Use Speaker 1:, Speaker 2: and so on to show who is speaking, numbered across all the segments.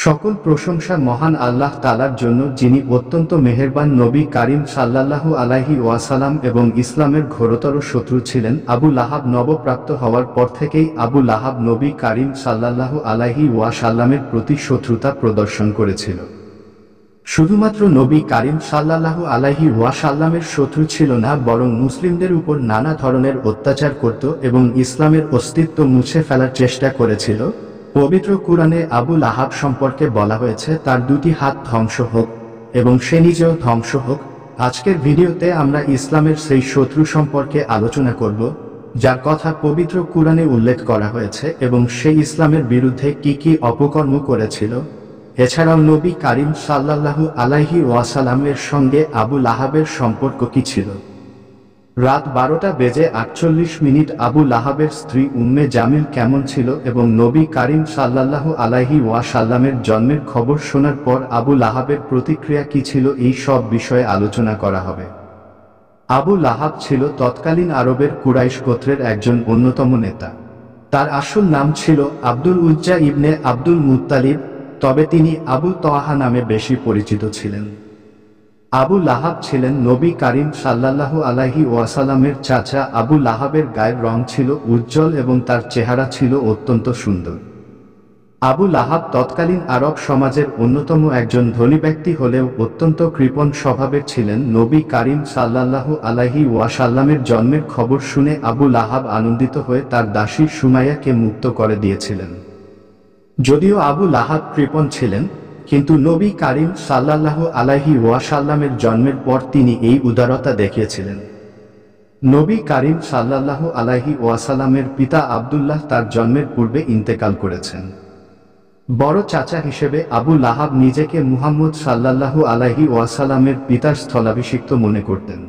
Speaker 1: সকল প্রশংসা মহান আল্লাহ তাআলার জন্য, যিনি অত্যন্ত মেহেরবান। নবী কারীম সাল্লাল্লাহু আলাইহি ওয়াসাল্লাম এবং ইসলামের ঘোরতর শত্রু ছিলেন। আবু লাহাব নবপ্রাপ্ত হওয়ার পর থেকেই আবু লাহাব নবী কারীম সাল্লাল্লাহু আলাইহি ওয়াসাল্লামের প্রতি শত্রুতা প্রদর্শন করেছিল। শুধুমাত্র নবী কারীম সাল্লাল্লাহু আলাইহি ওয়াসাল্লামের শত্রু ছিল না, বরং মুসলিমদের উপর নানা ধরনের অত্যাচার করত এবং ইসলামের অস্তিত্ব মুছে ফেলার চেষ্টা করেছিল। পবিত্র কুরআনে আবু লাহাব সম্পর্কে বলা হয়েছে, তার দুটি হাত ধ্বংস হোক এবং সে নিজেও ধ্বংস হোক। আজকের ভিডিওতে আমরা ইসলামের সেই শত্রু সম্পর্কে আলোচনা করব, যার কথা পবিত্র কুরআনে উল্লেখ করা হয়েছে এবং সে ইসলামের বিরুদ্ধে কি কি অপকর্ম করেছিল। এছাড়াও নবী কারীম সাল্লাল্লাহু আলাইহি ওয়াসাল্লামের সঙ্গে আবু লাহাবের সম্পর্ক কি ছিল। রাত 12:48 আবু লাহাবের স্ত্রী উম্মে জামিল কেমন ছিল এবং নবী কারীম সাল্লাল্লাহু আলাইহি ওয়াসাল্লামের জন্মের খবর শোনার পর আবু লাহাবের প্রতিক্রিয়া কি ছিল, এই সব বিষয়ে আলোচনা করা হবে। আবু লাহাব ছিল তৎকালীন আরবের কুরাইশ গোত্রের একজন অন্যতম নেতা। তার আসল নাম ছিল আব্দুল উজ্জা ইবনে আব্দুল মুত্তালিব, তবে তিনি আবু তওয়াহা নামে বেশি পরিচিত ছিলেন। আবু লাহাব ছিলেন নবী কারীম সাল্লাল্লাহু আলাইহি ওয়াসাল্লামের চাচা। আবু লাহাবের গায়ের রং ছিল উজ্জ্বল এবং তার চেহারা ছিল অত্যন্ত সুন্দর। আবু লাহাব তৎকালীন আরব সমাজের অন্যতম একজন ধনী ব্যক্তি হলেও অত্যন্ত কৃপণ স্বভাবের ছিলেন। নবী কারীম সাল্লাল্লাহু আলাইহি ওয়াসাল্লামের জন্মের খবর শুনে আবু লাহাব আনন্দিত হয়ে তার দাসী সুমাইয়াকে মুক্ত করে দিয়েছিলেন। যদিও আবু লাহাব কৃপণ ছিলেন, কিন্তু নবী কারীম সাল্লাল্লাহু আলাইহি ওয়াসাল্লামের জন্মের পর তিনি এই উদারতা দেখিয়েছিলেন। নবী কারীম সাল্লাল্লাহু আলাইহি ওয়াসাল্লামের পিতা আব্দুল্লাহ তার জন্মের পূর্বে ইন্তেকাল করেছেন। বড় চাচা হিসেবে আবু লাহাব নিজেকে মুহাম্মদ সাল্লাল্লাহু আলাইহি ওয়াসাল্লামের পিতার স্থলাভিষিক্ত মনে করতেন।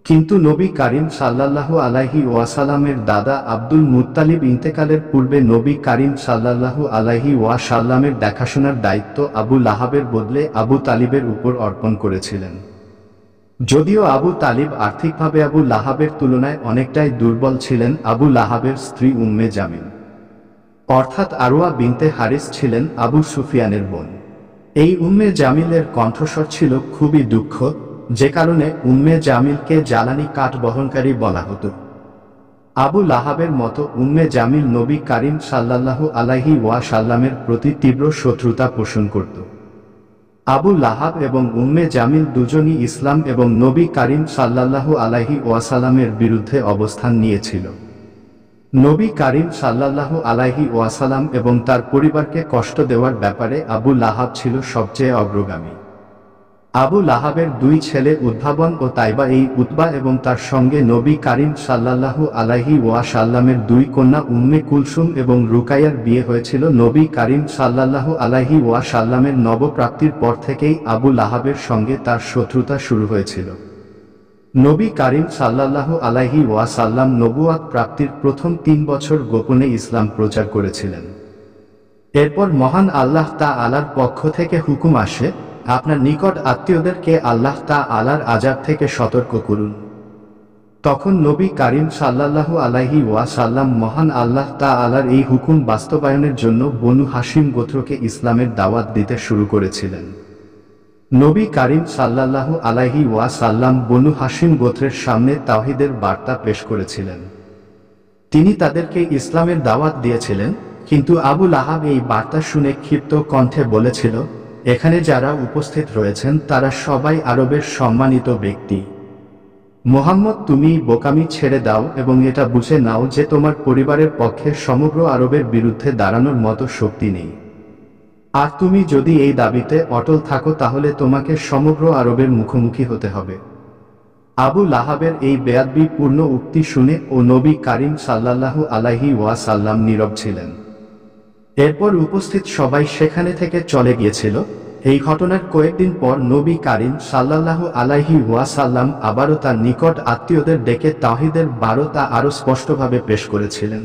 Speaker 1: কিন্তু নবী কারীম সাল্লাল্লাহু আলাইহি ওয়াসাল্লামের দাদা আব্দুল মুত্তালিব ইন্তেকালের পূর্বে নবী কারীম সাল্লাল্লাহু আলাইহি ওয়াসাল্লামের দেখাশোনার দায়িত্ব আবু লাহাবের বদলে আবু তালিবের উপর অর্পণ করেছিলেন। যদিও আবু তালিব আর্থিকভাবে আবু লাহাবের তুলনায় অনেকটাই দুর্বল ছিলেন, আবু লাহাবের স্ত্রী উম্মে জামিল অর্থাৎ আরওয়া বিনতে হারিস ছিলেন আবু সুফিয়ানের বোন। এই উম্মে জামিলের কণ্ঠস্বর ছিল খুবই দুঃখ, যে কারণে উম্মে জামিলকে জ্বালানি কাঠ বহনকারী বলা হতো। আবু লাহাবের মতো উম্মে জামিল নবী কারীম সাল্লাল্লাহু আলাইহি ওয়াসাল্লামের প্রতি তীব্র শত্রুতা পোষণ করত। আবু লাহাব এবং উম্মে জামিল দুজনই ইসলাম এবং নবী কারীম সাল্লাল্লাহু আলাইহি ওয়াসাল্লামের বিরুদ্ধে অবস্থান নিয়েছিল। নবী কারীম সাল্লাল্লাহু আলাইহি ওয়াসাল্লাম এবং তার পরিবারকে কষ্ট দেওয়ার ব্যাপারে আবু লাহাব ছিল সবচেয়ে অগ্রগামী। আবু লাহাবের দুই ছেলে উদ্ভাবন ও তাইবা, এই উতবা এবং তার সঙ্গে নবী কারীম সাল্লাল্লাহু আলাইহি ওয়াসাল্লামের দুই কন্যা উম্মে কুলসুম এবং রুকাইয়ার বিয়ে হয়েছিল। নবী কারীম সাল্লাল্লাহু আলাইহি ওয়াসাল্লামের নবপ্রাপ্তির পর থেকেই আবু লাহাবের সঙ্গে তার শত্রুতা শুরু হয়েছিল। নবী কারীম সাল্লাল্লাহু আলাইহি ওয়াসাল্লাম নবুয়াত প্রাপ্তির প্রথম 3 বছর গোপনে ইসলাম প্রচার করেছিলেন। এরপর মহান আল্লাহ তাআলার পক্ষ থেকে হুকুম আসে, আপনার নিকট আত্মীয়দেরকে আল্লাহ তাআলার আযাব থেকে সতর্ক করুন। তখন নবী কারীম সাল্লাল্লাহু আলাইহি ওয়াসাল্লাম মহান আল্লাহ তাআলার এই হুকুম বাস্তবায়নের জন্য বনু হাশিম গোত্রকে ইসলামের দাওয়াত দিতে শুরু করেছিলেন। নবী কারীম সাল্লাল্লাহু আলাইহি ওয়াসাল্লাম বনু হাশিম গোত্রের সামনে তাওহীদের বার্তা পেশ করেছিলেন। তিনি তাদেরকে ইসলামের দাওয়াত দিয়েছিলেন, কিন্তু আবু লাহাব এই বার্তা শুনে ক্ষিপ্ত কণ্ঠে বলেছিল, এখানে যারা উপস্থিত রয়েছেন তারা সবাই আরবের সম্মানিত ব্যক্তি। মুহাম্মদ, তুমি বোকামি ছেড়ে দাও এবং এটা বুঝে নাও যে তোমার পরিবারের পক্ষে সমগ্র আরবের বিরুদ্ধে দাঁড়ানোর মতো শক্তি নেই। আর তুমি যদি এই দাবিতে অটল থাকো তাহলে তোমাকে সমগ্র আরবের মুখোমুখি হতে হবে। আবু লাহাবের এই বেয়াদবিপূর্ণ উক্তি শুনে ও নবী কারীম সাল্লাল্লাহু আলাইহি ওয়াসাল্লাম নীরব ছিলেন। এরপর উপস্থিত সবাই সেখানে থেকে চলে গিয়েছিল। এই ঘটনার কয়েকদিন পর নবী কারীম সাল্লাল্লাহু আলাইহি ওয়াসাল্লাম আবারও তার নিকট আত্মীয়দের ডেকে তাওহীদের বার্তা আরও স্পষ্টভাবে পেশ করেছিলেন।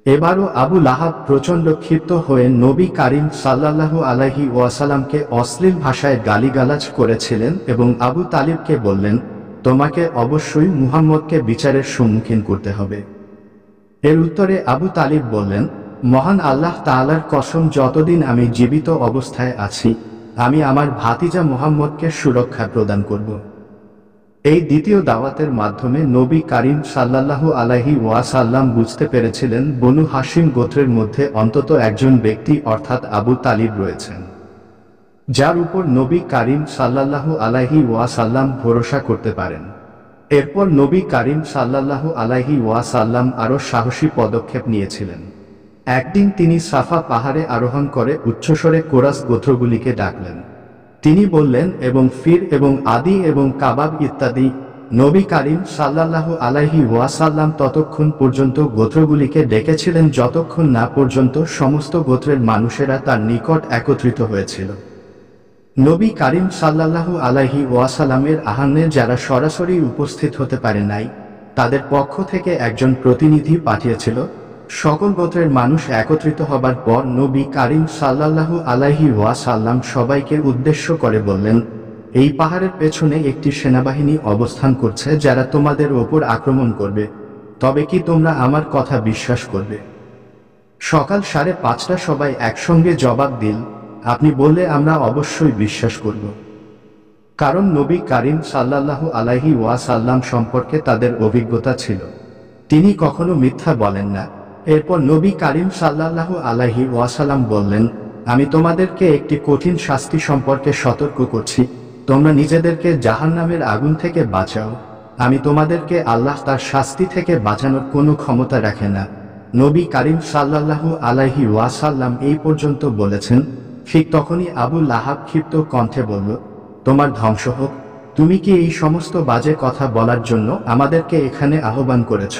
Speaker 1: এবারও আবু লাহাব প্রচণ্ড ক্ষিপ্ত হয়ে নবী কারীম সাল্লাল্লাহু আলাইহি ওয়াসাল্লামকে অশ্লীল ভাষায় গালিগালাজ করেছিলেন এবং আবু তালিবকে বললেন, তোমাকে অবশ্যই মুহাম্মদকে বিচারের সম্মুখীন করতে হবে। এর উত্তরে আবু তালিব বললেন, মহান আল্লাহ তাআলার কসম, যতদিন আমি জীবিত অবস্থায় আছি আমি আমার ভাতিজা মুহাম্মদকে সুরক্ষা প্রদান করব। এই দ্বিতীয় দাওয়াতের মাধ্যমে নবী কারীম সাল্লাল্লাহু আলাইহি ওয়াসাল্লাম বুঝতে পেরেছিলেন বনু হাশিম গোত্রের মধ্যে অন্তত একজন ব্যক্তি অর্থাৎ আবু তালিব রয়েছেন, যার উপর নবী কারীম সাল্লাল্লাহু আলাইহি ওয়াসাল্লাম ভরসা করতে পারেন। এরপর নবী কারীম সাল্লাল্লাহু আলাইহি ওয়াসাল্লাম আরও সাহসী পদক্ষেপ নিয়েছিলেন। একদিন তিনি সাফা পাহাড়ে আরোহণ করে উচ্চস্বরে কোরাস গোত্রগুলিকে ডাকলেন। তিনি বললেন, এবং ফির এবং আদি এবং কাবাব ইত্যাদি। নবী কারীম সাল্লাল্লাহু আলাইহি ওয়াসাল্লাম ততক্ষণ পর্যন্ত গোত্রগুলিকে ডেকেছিলেন যতক্ষণ না পর্যন্ত সমস্ত গোত্রের মানুষেরা তার নিকট একত্রিত হয়েছিল। নবী কারীম সাল্লাল্লাহু আলাইহি ওয়াসাল্লামের আহ্বানে যারা সরাসরি উপস্থিত হতে পারে নাই, তাদের পক্ষ থেকে একজন প্রতিনিধি পাঠিয়েছিল। সকল গোত্রের মানুষ একত্রিত হবার পর নবী কারীম সাল্লাল্লাহু আলাইহি ওয়াসাল্লাম সবাইকে উদ্দেশ্য করে বললেন, এই পাহাড়ের পেছনে একটি সেনাবাহিনী অবস্থান করছে যারা তোমাদের ওপর আক্রমণ করবে, তবে কি তোমরা আমার কথা বিশ্বাস করবে? সকাল 5:30 সবাই একসঙ্গে জবাব দিল, আপনি বললে আমরা অবশ্যই বিশ্বাস করব। কারণ নবী কারীম সাল্লাল্লাহু আলাইহি ওয়াসাল্লাম সম্পর্কে তাদের অভিজ্ঞতা ছিল, তিনি কখনো মিথ্যা বলেন না। এরপর নবী কারীম সাল্লাল্লাহু আলাইহি ওয়াসাল্লাম বললেন, আমি তোমাদেরকে একটি কঠিন শাস্তি সম্পর্কে সতর্ক করছি, তোমরা নিজেদেরকে জাহান্নামের আগুন থেকে বাঁচাও। আমি তোমাদেরকে আল্লাহ তার শাস্তি থেকে বাঁচানোর কোনো ক্ষমতা রাখে না। নবী কারীম সাল্লাল্লাহু আলাইহি ওয়াসাল্লাম এই পর্যন্ত বলেছেন। ঠিক তখনই আবু লাহাব ক্ষিপ্ত কণ্ঠে বলল, তোমার ধ্বংস হোক, তুমি কি এই সমস্ত বাজে কথা বলার জন্য আমাদেরকে এখানে আহ্বান করেছ?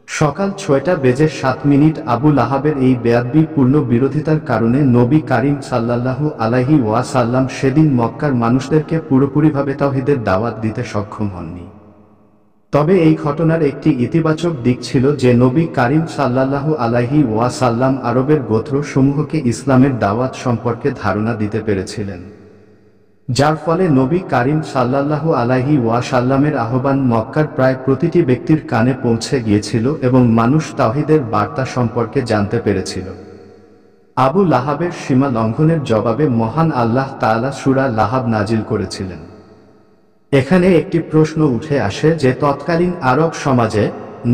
Speaker 1: সকাল 6:07 আবু লাহাবের এই বেয়াদবিপূর্ণ বিরোধিতার কারণে নবী কারীম সাল্লাল্লাহু আলাইহি ওয়াসাল্লাম সেদিন মক্কার মানুষদেরকে পুরোপুরিভাবে তাওহীদের দাওয়াত দিতে সক্ষম হননি। তবে এই ঘটনার একটি ইতিবাচক দিক ছিল যে নবী কারীম সাল্লাল্লাহু আলাইহি ওয়াসাল্লাম আরবের গোত্র সমূহকে ইসলামের দাওয়াত সম্পর্কে ধারণা দিতে পেরেছিলেন, যার ফলে নবী কারীম সাল্লাল্লাহু আলাইহি ওয়াসাল্লামের আহ্বান মক্কার প্রায় প্রতিটি ব্যক্তির কানে পৌঁছে গিয়েছিল এবং মানুষ তাওহীদের বার্তা সম্পর্কে জানতে পেরেছিল। আবু লাহাবের সীমা লঙ্ঘনের জবাবে মহান আল্লাহ তাআলা সূরা লাহাব নাজিল করেছিলেন। এখানে একটি প্রশ্ন উঠে আসে যে তৎকালীন আরব সমাজে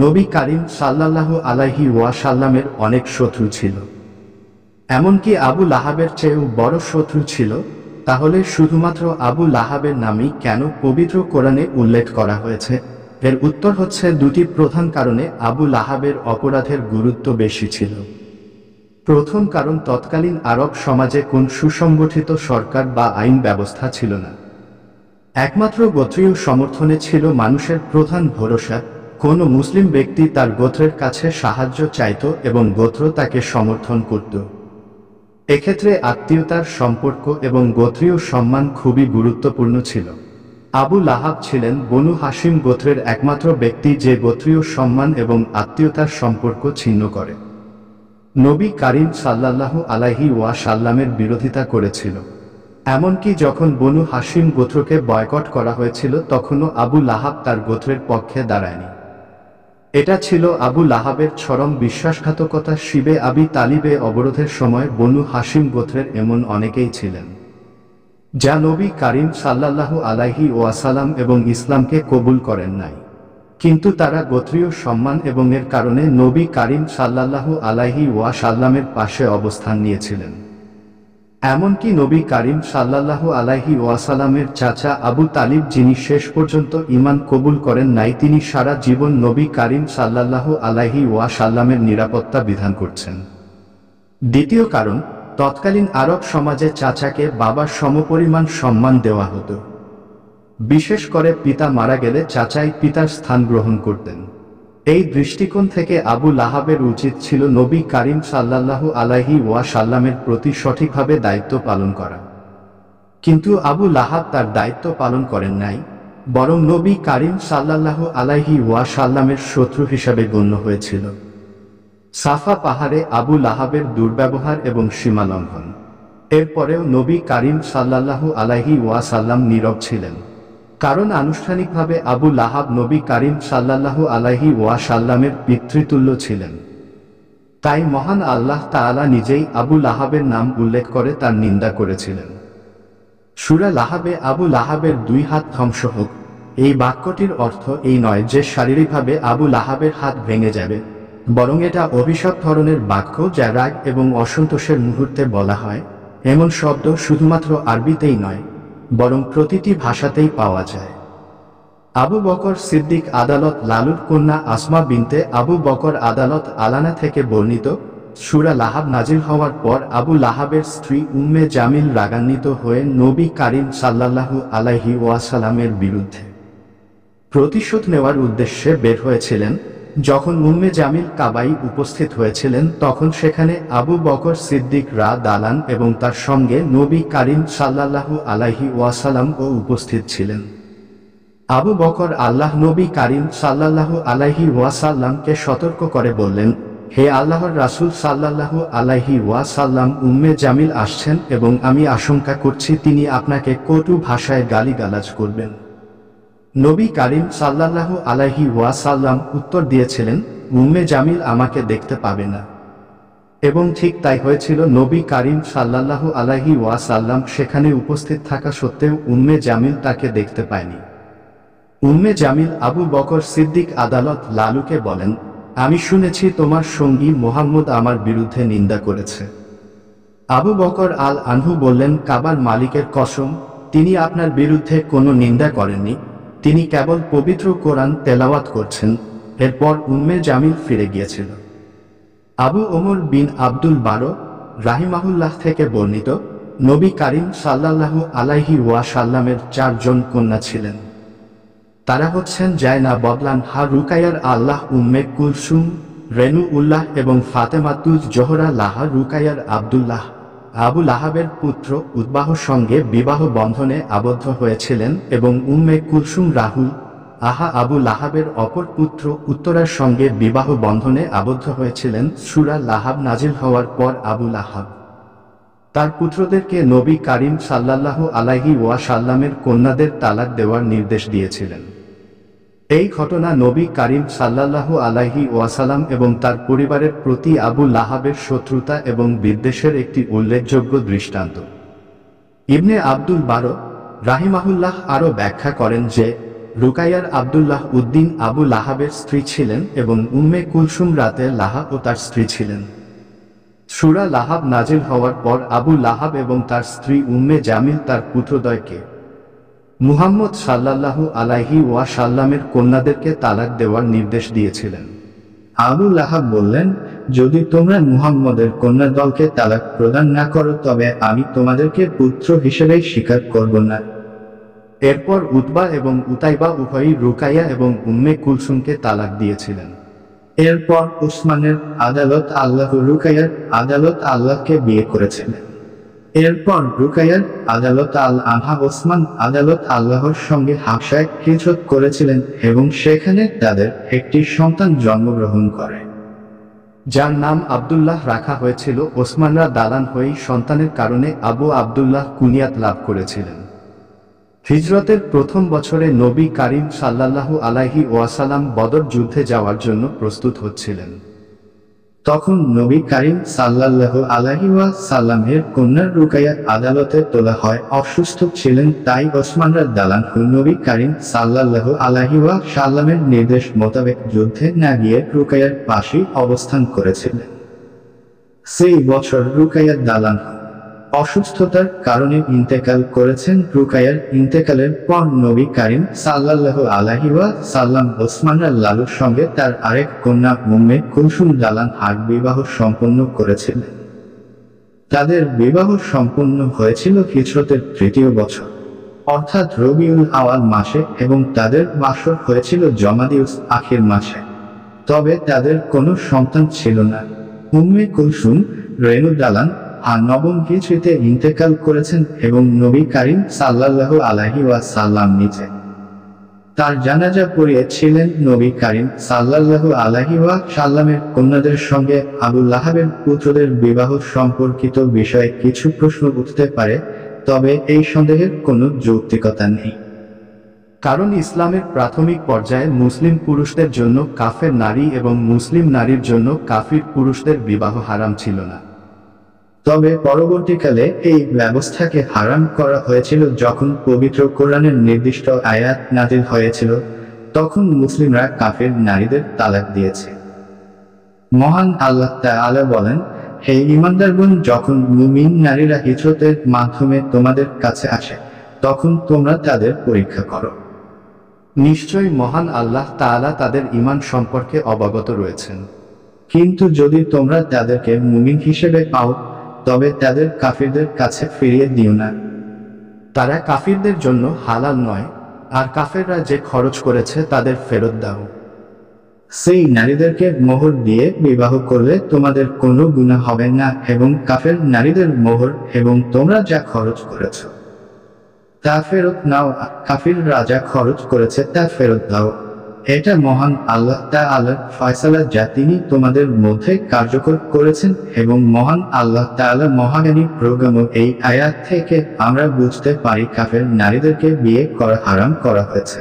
Speaker 1: নবী কারীম সাল্লাল্লাহু আলাইহি ওয়াসাল্লামের অনেক শত্রু ছিল, এমনকি আবু লাহাবের চেয়েও বড় শত্রু ছিল। তাহলে শুধুমাত্র আবু লাহাবের নামই কেন পবিত্র কোরআনে উল্লেখ করা হয়েছে? এর উত্তর হচ্ছে দুটি প্রধান কারণে আবু লাহাবের অপরাধের গুরুত্ব বেশি ছিল। প্রথম কারণ, তৎকালীন আরব সমাজে কোন সুসংগঠিত সরকার বা আইন ব্যবস্থা ছিল না। একমাত্র গোত্রীয় সমর্থনে ছিল মানুষের প্রধান ভরসা। কোনো মুসলিম ব্যক্তি তার গোত্রের কাছে সাহায্য চাইত এবং গোত্র তাকে সমর্থন করত। এক্ষেত্রে আত্মীয়তার সম্পর্ক এবং গোত্রীয় সম্মান খুবই গুরুত্বপূর্ণ ছিল। আবু লাহাব ছিলেন বনু হাশিম গোত্রের একমাত্র ব্যক্তি যে গোত্রীয় সম্মান এবং আত্মীয়তার সম্পর্ক ছিন্ন করে। নবী কারীম সাল্লাল্লাহু আলাইহি ওয়াসাল্লামের বিরোধিতা করেছিল। এমনকি যখন বনু হাশিম গোত্রকে বয়কট করা হয়েছিল তখনও আবু লাহাব তার গোত্রের পক্ষে দাঁড়ায়নি। এটা ছিল আবু লাহাবের চরম বিশ্বাসঘাতকতা। শিবে আবি তালিবে অবরোধের সময় বনু হাশিম গোত্রের এমন অনেকেই ছিলেন যা নবী কারীম সাল্লাল্লাহু আলাইহি ওয়াসাল্লাম এবং ইসলামকে কবুল করেন নাই, কিন্তু তারা গোত্রীয় সম্মান এবং এর কারণে নবী কারীম সাল্লাল্লাহু আলাইহি ওয়াসাল্লামের পাশে অবস্থান নিয়েছিলেন। এমনকি নবী কারীম সাল্লাল্লাহু আলাইহি ওয়াসাল্লামের চাচা আবু তালিব, যিনি শেষ পর্যন্ত ঈমান কবুল করেন নাই, তিনি সারা জীবন নবী কারীম সাল্লাল্লাহু আলাইহি ওয়াসাল্লামের নিরাপত্তা বিধান করছেন। দ্বিতীয় কারণ, তৎকালীন আরব সমাজে চাচাকে বাবার সমপরিমাণ সম্মান দেওয়া হতো। বিশেষ করে পিতা মারা গেলে চাচাই পিতার স্থান গ্রহণ করতেন। এই দৃষ্টিকোণ থেকে আবু লাহাবের উচিত ছিল নবী কারীম সাল্লাল্লাহু আলাইহি ওয়াসাল্লামের প্রতি সঠিকভাবে দায়িত্ব পালন করা, কিন্তু আবু লাহাব তার দায়িত্ব পালন করেন নাই, বরং নবী কারীম সাল্লাল্লাহু আলাইহি ওয়াসাল্লামের শত্রু হিসাবে গণ্য হয়েছিল। সাফা পাহাড়ে আবু লাহাবের দুর্ব্যবহার এবং সীমালঙ্ঘন, এরপরেও নবী কারীম সাল্লাল্লাহু আলাইহি ওয়াসাল্লাম নীরব ছিলেন, কারণ আনুষ্ঠানিকভাবে আবু লাহাব নবী কারীম সাল্লাল্লাহু আলাইহি ওয়াসাল্লামের পিতৃতুল্য ছিলেন। তাই মহান আল্লাহ তাআলা নিজেই আবু লাহাবের নাম উল্লেখ করে তার নিন্দা করেছিলেন। সূরা লাহাবে আবু লাহাবের 2 হাত ধ্বংস হোক, এই বাক্যটির অর্থ এই নয় যে শারীরিকভাবে আবু লাহাবের হাত ভেঙে যাবে, বরং এটা অভিশাপ ধরনের বাক্য যা রাগ এবং অসন্তোষের মুহূর্তে বলা হয়। এমন শব্দ শুধুমাত্র আরবিতেই নয়, বরং প্রতিটি ভাষাতেই পাওয়া যায়। আবু বকর সিদ্দিক আদালত লালুর কন্যা আসমা বিনতে আবু বকর আদালত আলানা থেকে বর্ণিত, সূরা লাহাব নাজিল হওয়ার পর আবু লাহাবের স্ত্রী উম্মে জামিল রাগান্বিত হয়ে নবী কারীম সাল্লাল্লাহু আলাইহি ওয়াসাল্লামের বিরুদ্ধে প্রতিশোধ নেওয়ার উদ্দেশ্যে বের হয়েছিলেন। যখন উম্মে জামিল কাবায় উপস্থিত হয়েছিলেন তখন সেখানে আবু বকর সিদ্দিক দালান এবং তার সঙ্গে নবী কারীম সাল্লাল্লাহু আলাইহি ওয়াসাল্লামও উপস্থিত ছিলেন। আবু বকর আল্লাহ নবী কারীম সাল্লাল্লাহু আলাইহি ওয়াসাল্লামকে সতর্ক করে বললেন, হে আল্লাহর রাসূল সাল্লাল্লাহু আলাইহি ওয়াসাল্লাম, উম্মে জামিল আসছেন এবং আমি আশঙ্কা করছি তিনি আপনাকে কটু ভাষায় গালিগালাজ করবেন। নবী কারীম সাল্লাল্লাহু আলাইহি ওয়াসাল্লাম উত্তর দিয়েছিলেন, উম্মে জামিল আমাকে দেখতে পাবে না। এবং ঠিক তাই হয়েছিল। নবী কারীম সাল্লাল্লাহু আলাইহি ওয়াসাল্লাম সেখানে উপস্থিত থাকা সত্ত্বেও উম্মে জামিল তাকে দেখতে পায়নি। উম্মে জামিল আবু বকর সিদ্দিক আদালত লালুকে বলেন, আমি শুনেছি তোমার সঙ্গী মুহাম্মদ আমার বিরুদ্ধে নিন্দা করেছে। আবু বকর আনহু বললেন, কাবার মালিকের কসম, তিনি আপনার বিরুদ্ধে কোনো নিন্দা করেননি, তিনি কেবল পবিত্র কোরআন তেলাওয়াত করছেন। এরপর উম্মে জামিল ফিরে গিয়েছিল। আবু ওমর বিন আব্দুল বারো রাহিমাহুল্লাহ থেকে বর্ণিত, নবী কারীম সাল্লাল্লাহু আলাইহি ওয়াসাল্লামের 4 জন কন্যা ছিলেন। তারা হচ্ছেন জায়নাব হা রুকায়ার আল্লাহ, উম্মে কুলসুম, রেনু উল্লাহ এবং ফাতেমাতুজ জোহরা লাহা রুকায়ার আব্দুল্লাহ। আবু লাহাবের পুত্র উতবাহর সঙ্গে বিবাহ বন্ধনে আবদ্ধ হয়েছিলেন এবং উম্মে কুলসুম রাহুল আবু লাহাবের অপর পুত্র উত্তরার সঙ্গে বিবাহ বন্ধনে আবদ্ধ হয়েছিলেন। সূরা লাহাব নাজিল হওয়ার পর আবু লাহাব তার পুত্রদেরকে নবী কারীম সাল্লাল্লাহু আলাইহি ওয়াসাল্লামের কন্যাদের তালাক দেওয়ার নির্দেশ দিয়েছিলেন। এই ঘটনা নবী কারীম সাল্লাল্লাহু আলাইহি ওয়াসাল্লাম এবং তার পরিবারের প্রতি আবু লাহাবের শত্রুতা এবং বিদ্বেষের একটি উল্লেখযোগ্য দৃষ্টান্ত। ইবনে আব্দুল বারো রাহিমাহুল্লাহ আরও ব্যাখ্যা করেন যে, রুকাইয়ার আব্দুল্লাহ উদ্দিন আবু লাহাবের স্ত্রী ছিলেন এবং উম্মে কুলসুম রাতে লাহা ও তার স্ত্রী ছিলেন। সূরা লাহাব নাজিল হওয়ার পর আবু লাহাব এবং তার স্ত্রী উম্মে জামিল তার পুত্রদ্বয়কে মুহাম্মদ সাল্লাল্লাহু আলাইহি ওয়াসাল্লামের কন্যাদেরকে তালাক দেওয়ার নির্দেশ দিয়েছিলেন।
Speaker 2: আবু লাহাব বললেন, যদি তোমরা মুহাম্মদের কন্যা দলকে তালাক প্রদান না করো তবে আমি তোমাদেরকে পুত্র হিসেবেই স্বীকার করব না।
Speaker 1: এরপর উতবা এবং উতাইবা উভয়ই রুকাইয়া এবং উম্মে কুলসুমকে তালাক দিয়েছিলেন।
Speaker 2: এরপর উসমানের আদালত আল্লাহ রুকাইয়ার আদালত আল্লাহকে বিয়ে করেছিলেন। এরপর রুকাইয়ার আদালত আনহা ওসমান আদালত আল্লাহর সঙ্গে হাবশায় হিজরত করেছিলেন এবং সেখানে তাদের একটি সন্তান জন্মগ্রহণ করে,
Speaker 1: যার নাম আব্দুল্লাহ রাখা হয়েছিল। ওসমানরা দালান হয়েই সন্তানের কারণে আবু আব্দুল্লাহ কুনিয়াত লাভ করেছিলেন। হিজরতের প্রথম বছরে নবী কারীম সাল্লাল্লাহু আলাইহি ওয়াসাল্লাম বদর যুদ্ধে যাওয়ার জন্য প্রস্তুত হচ্ছিলেন।
Speaker 2: তখন নবী কারীম সাল্লাল্লাহু আলাইহি ওয়াসাল্লামের কন্যা রুকাইয়া আদালতে তোলা হয়। অসুস্থ ছিলেন, তাই ওসমানরা দালান হয়ে নবী কারীম সাল্লাল্লাহু আলাইহি ওয়াসাল্লামের নির্দেশ মোতাবেক যুদ্ধে না গিয়ে রুকাইয়ার পাশেই অবস্থান করেছিলেন। সেই বছর রুকাইয়া দালান অসুস্থতার কারণে ইন্তেকাল করেছেন। রুকাইয়ার ইন্তেকালের পর নবী কারীম সাল্লাল্লাহু আলাইহি ওয়াসাল্লাম ওসমান লালুর সঙ্গে তার আরেক কন্যা উম্মে কুলসুম দালান হার বিবাহ সম্পন্ন করেছিলেন। তাদের বিবাহ সম্পন্ন হয়েছিল হিজরতের 3য় বছর, অর্থাৎ রবিউল আওয়াল মাসে, এবং তাদের বাসর হয়েছিল জমাদিউল আখির মাসে। তবে তাদের কোনো সন্তান ছিল না। উম্মে কুলসুম রেনু দালান নবম হিজরিতে ইন্তেকাল করেছেন এবং নবী কারীম সাল্লাল্লাহু আলাইহি ওয়াসাল্লাম নিজে তার জানাজা পড়িয়েছিলেন। নবী কারীম সাল্লাল্লাহু আলাইহি ওয়াসাল্লামের কন্যাদের সঙ্গে আবু লাহাবের পুত্রদের বিবাহ সম্পর্কিত বিষয়ে কিছু প্রশ্ন উঠতে পারে, তবে এই সন্দেহের কোনো যৌক্তিকতা নেই।
Speaker 1: কারণ ইসলামের প্রাথমিক পর্যায়ে মুসলিম পুরুষদের জন্য কাফের নারী এবং মুসলিম নারীর জন্য কাফির পুরুষদের বিবাহ হারাম ছিল না।
Speaker 2: তবে পরবর্তীকালে এই ব্যবস্থাকে হারাম করা হয়েছিল যখন পবিত্র কোরআনের নির্দিষ্ট আয়াত নাযিল হয়েছিল, তখন মুসলিমরা কাফের নারীদের তালাক দিয়েছে। মহান আল্লাহ তাআলা বলেন, হে ঈমানদারগণ, যখন মুমিন নারীরা হিজরতের মাধ্যমে তোমাদের কাছে আসে তখন তোমরা তাদের পরীক্ষা করো।
Speaker 1: নিশ্চয়ই মহান আল্লাহ তাআলা তাদের ঈমান সম্পর্কে অবগত রয়েছেন।
Speaker 2: কিন্তু যদি তোমরা তাদেরকে মুমিন হিসেবে পাও তবে তাদের কাফিরদের কাছে ফিরিয়ে দিও না।
Speaker 1: তারা কাফিরদের জন্য হালাল নয়, আর কাফেররা যে খরচ করেছে তাদের ফেরত দাও।
Speaker 2: সেই নারীদেরকে মোহর দিয়ে বিবাহ করলে তোমাদের কোনো গুনাহ হবে না, এবং কাফের নারীদের মোহর এবং তোমরা যা খরচ করেছ তা ফেরত নাও, কাফির রাজা খরচ করেছে তা ফেরত দাও। এটা মহান আল্লাহ তাআলার ফয়সালা যা তিনি তোমাদের মধ্যে কার্যকর করেছেন, এবং মহান আল্লাহ তাআলা মহাজ্ঞানী প্রজ্ঞাময়। এই আয়াত থেকে আমরা বুঝতে পারি কাফের নারীদেরকে বিয়ে করা হারাম করা হয়েছে।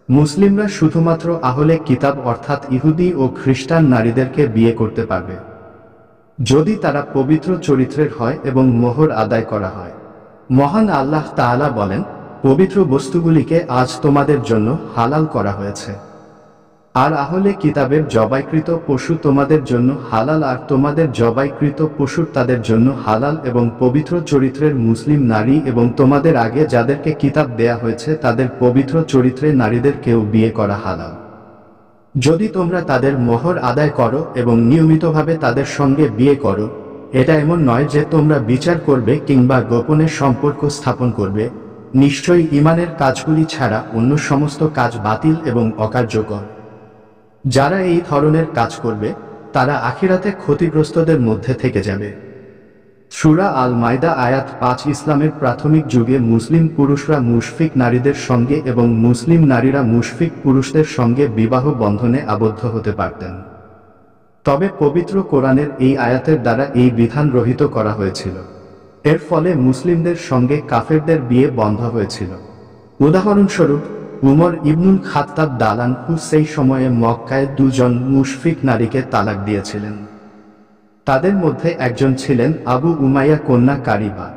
Speaker 1: মুসলিমরা শুধুমাত্র আহলে কিতাব অর্থাৎ ইহুদি ও খ্রিস্টান নারীদেরকে বিয়ে করতে পারবে যদি তারা পবিত্র চরিত্রের হয় এবং মোহর আদায় করা হয়। মহান আল্লাহ তাআলা বলেন, পবিত্র বস্তুগুলিকে আজ তোমাদের জন্য হালাল করা হয়েছে, আর আহলে কিতাবের জবাইকৃত পশু তোমাদের জন্য হালাল, আর তোমাদের জবাইকৃত পশুর তাদের জন্য হালাল, এবং পবিত্র চরিত্রের মুসলিম নারী এবং তোমাদের আগে যাদেরকে কিতাব দেয়া হয়েছে তাদের পবিত্র চরিত্রের নারীদেরকেও বিয়ে করা হালাল, যদি তোমরা তাদের মোহর আদায় করো এবং নিয়মিতভাবে তাদের সঙ্গে বিয়ে করো। এটা এমন নয় যে তোমরা বিচার করবে কিংবা গোপনে সম্পর্ক স্থাপন করবে। নিশ্চয়ই ঈমানের কাজগুলি ছাড়া অন্য সমস্ত কাজ বাতিল এবং অকার্যকর। যারা এই ধরনের কাজ করবে তারা আখিরাতে ক্ষতিগ্রস্তদের মধ্যে থেকে যাবে। সূরা আল মাইদা আয়াত 5। ইসলামের প্রাথমিক যুগে মুসলিম পুরুষরা মুশফিক নারীদের সঙ্গে এবং মুসলিম নারীরা মুশফিক পুরুষদের সঙ্গে বিবাহ বন্ধনে আবদ্ধ হতে পারতেন। তবে পবিত্র কোরআনের এই আয়াতের দ্বারা এই বিধান রহিত করা হয়েছিল। এর ফলে মুসলিমদের সঙ্গে কাফেরদের বিয়ে বন্ধ হয়েছিল। উদাহরণস্বরূপ, উমর ইবনুল খাত্তাব দালানহু সেই সময়ে মক্কায় দুজন মুশফিক নারীকে তালাক দিয়েছিলেন। তাদের মধ্যে একজন ছিলেন আবু উমাইয়া কন্যা কারিবা,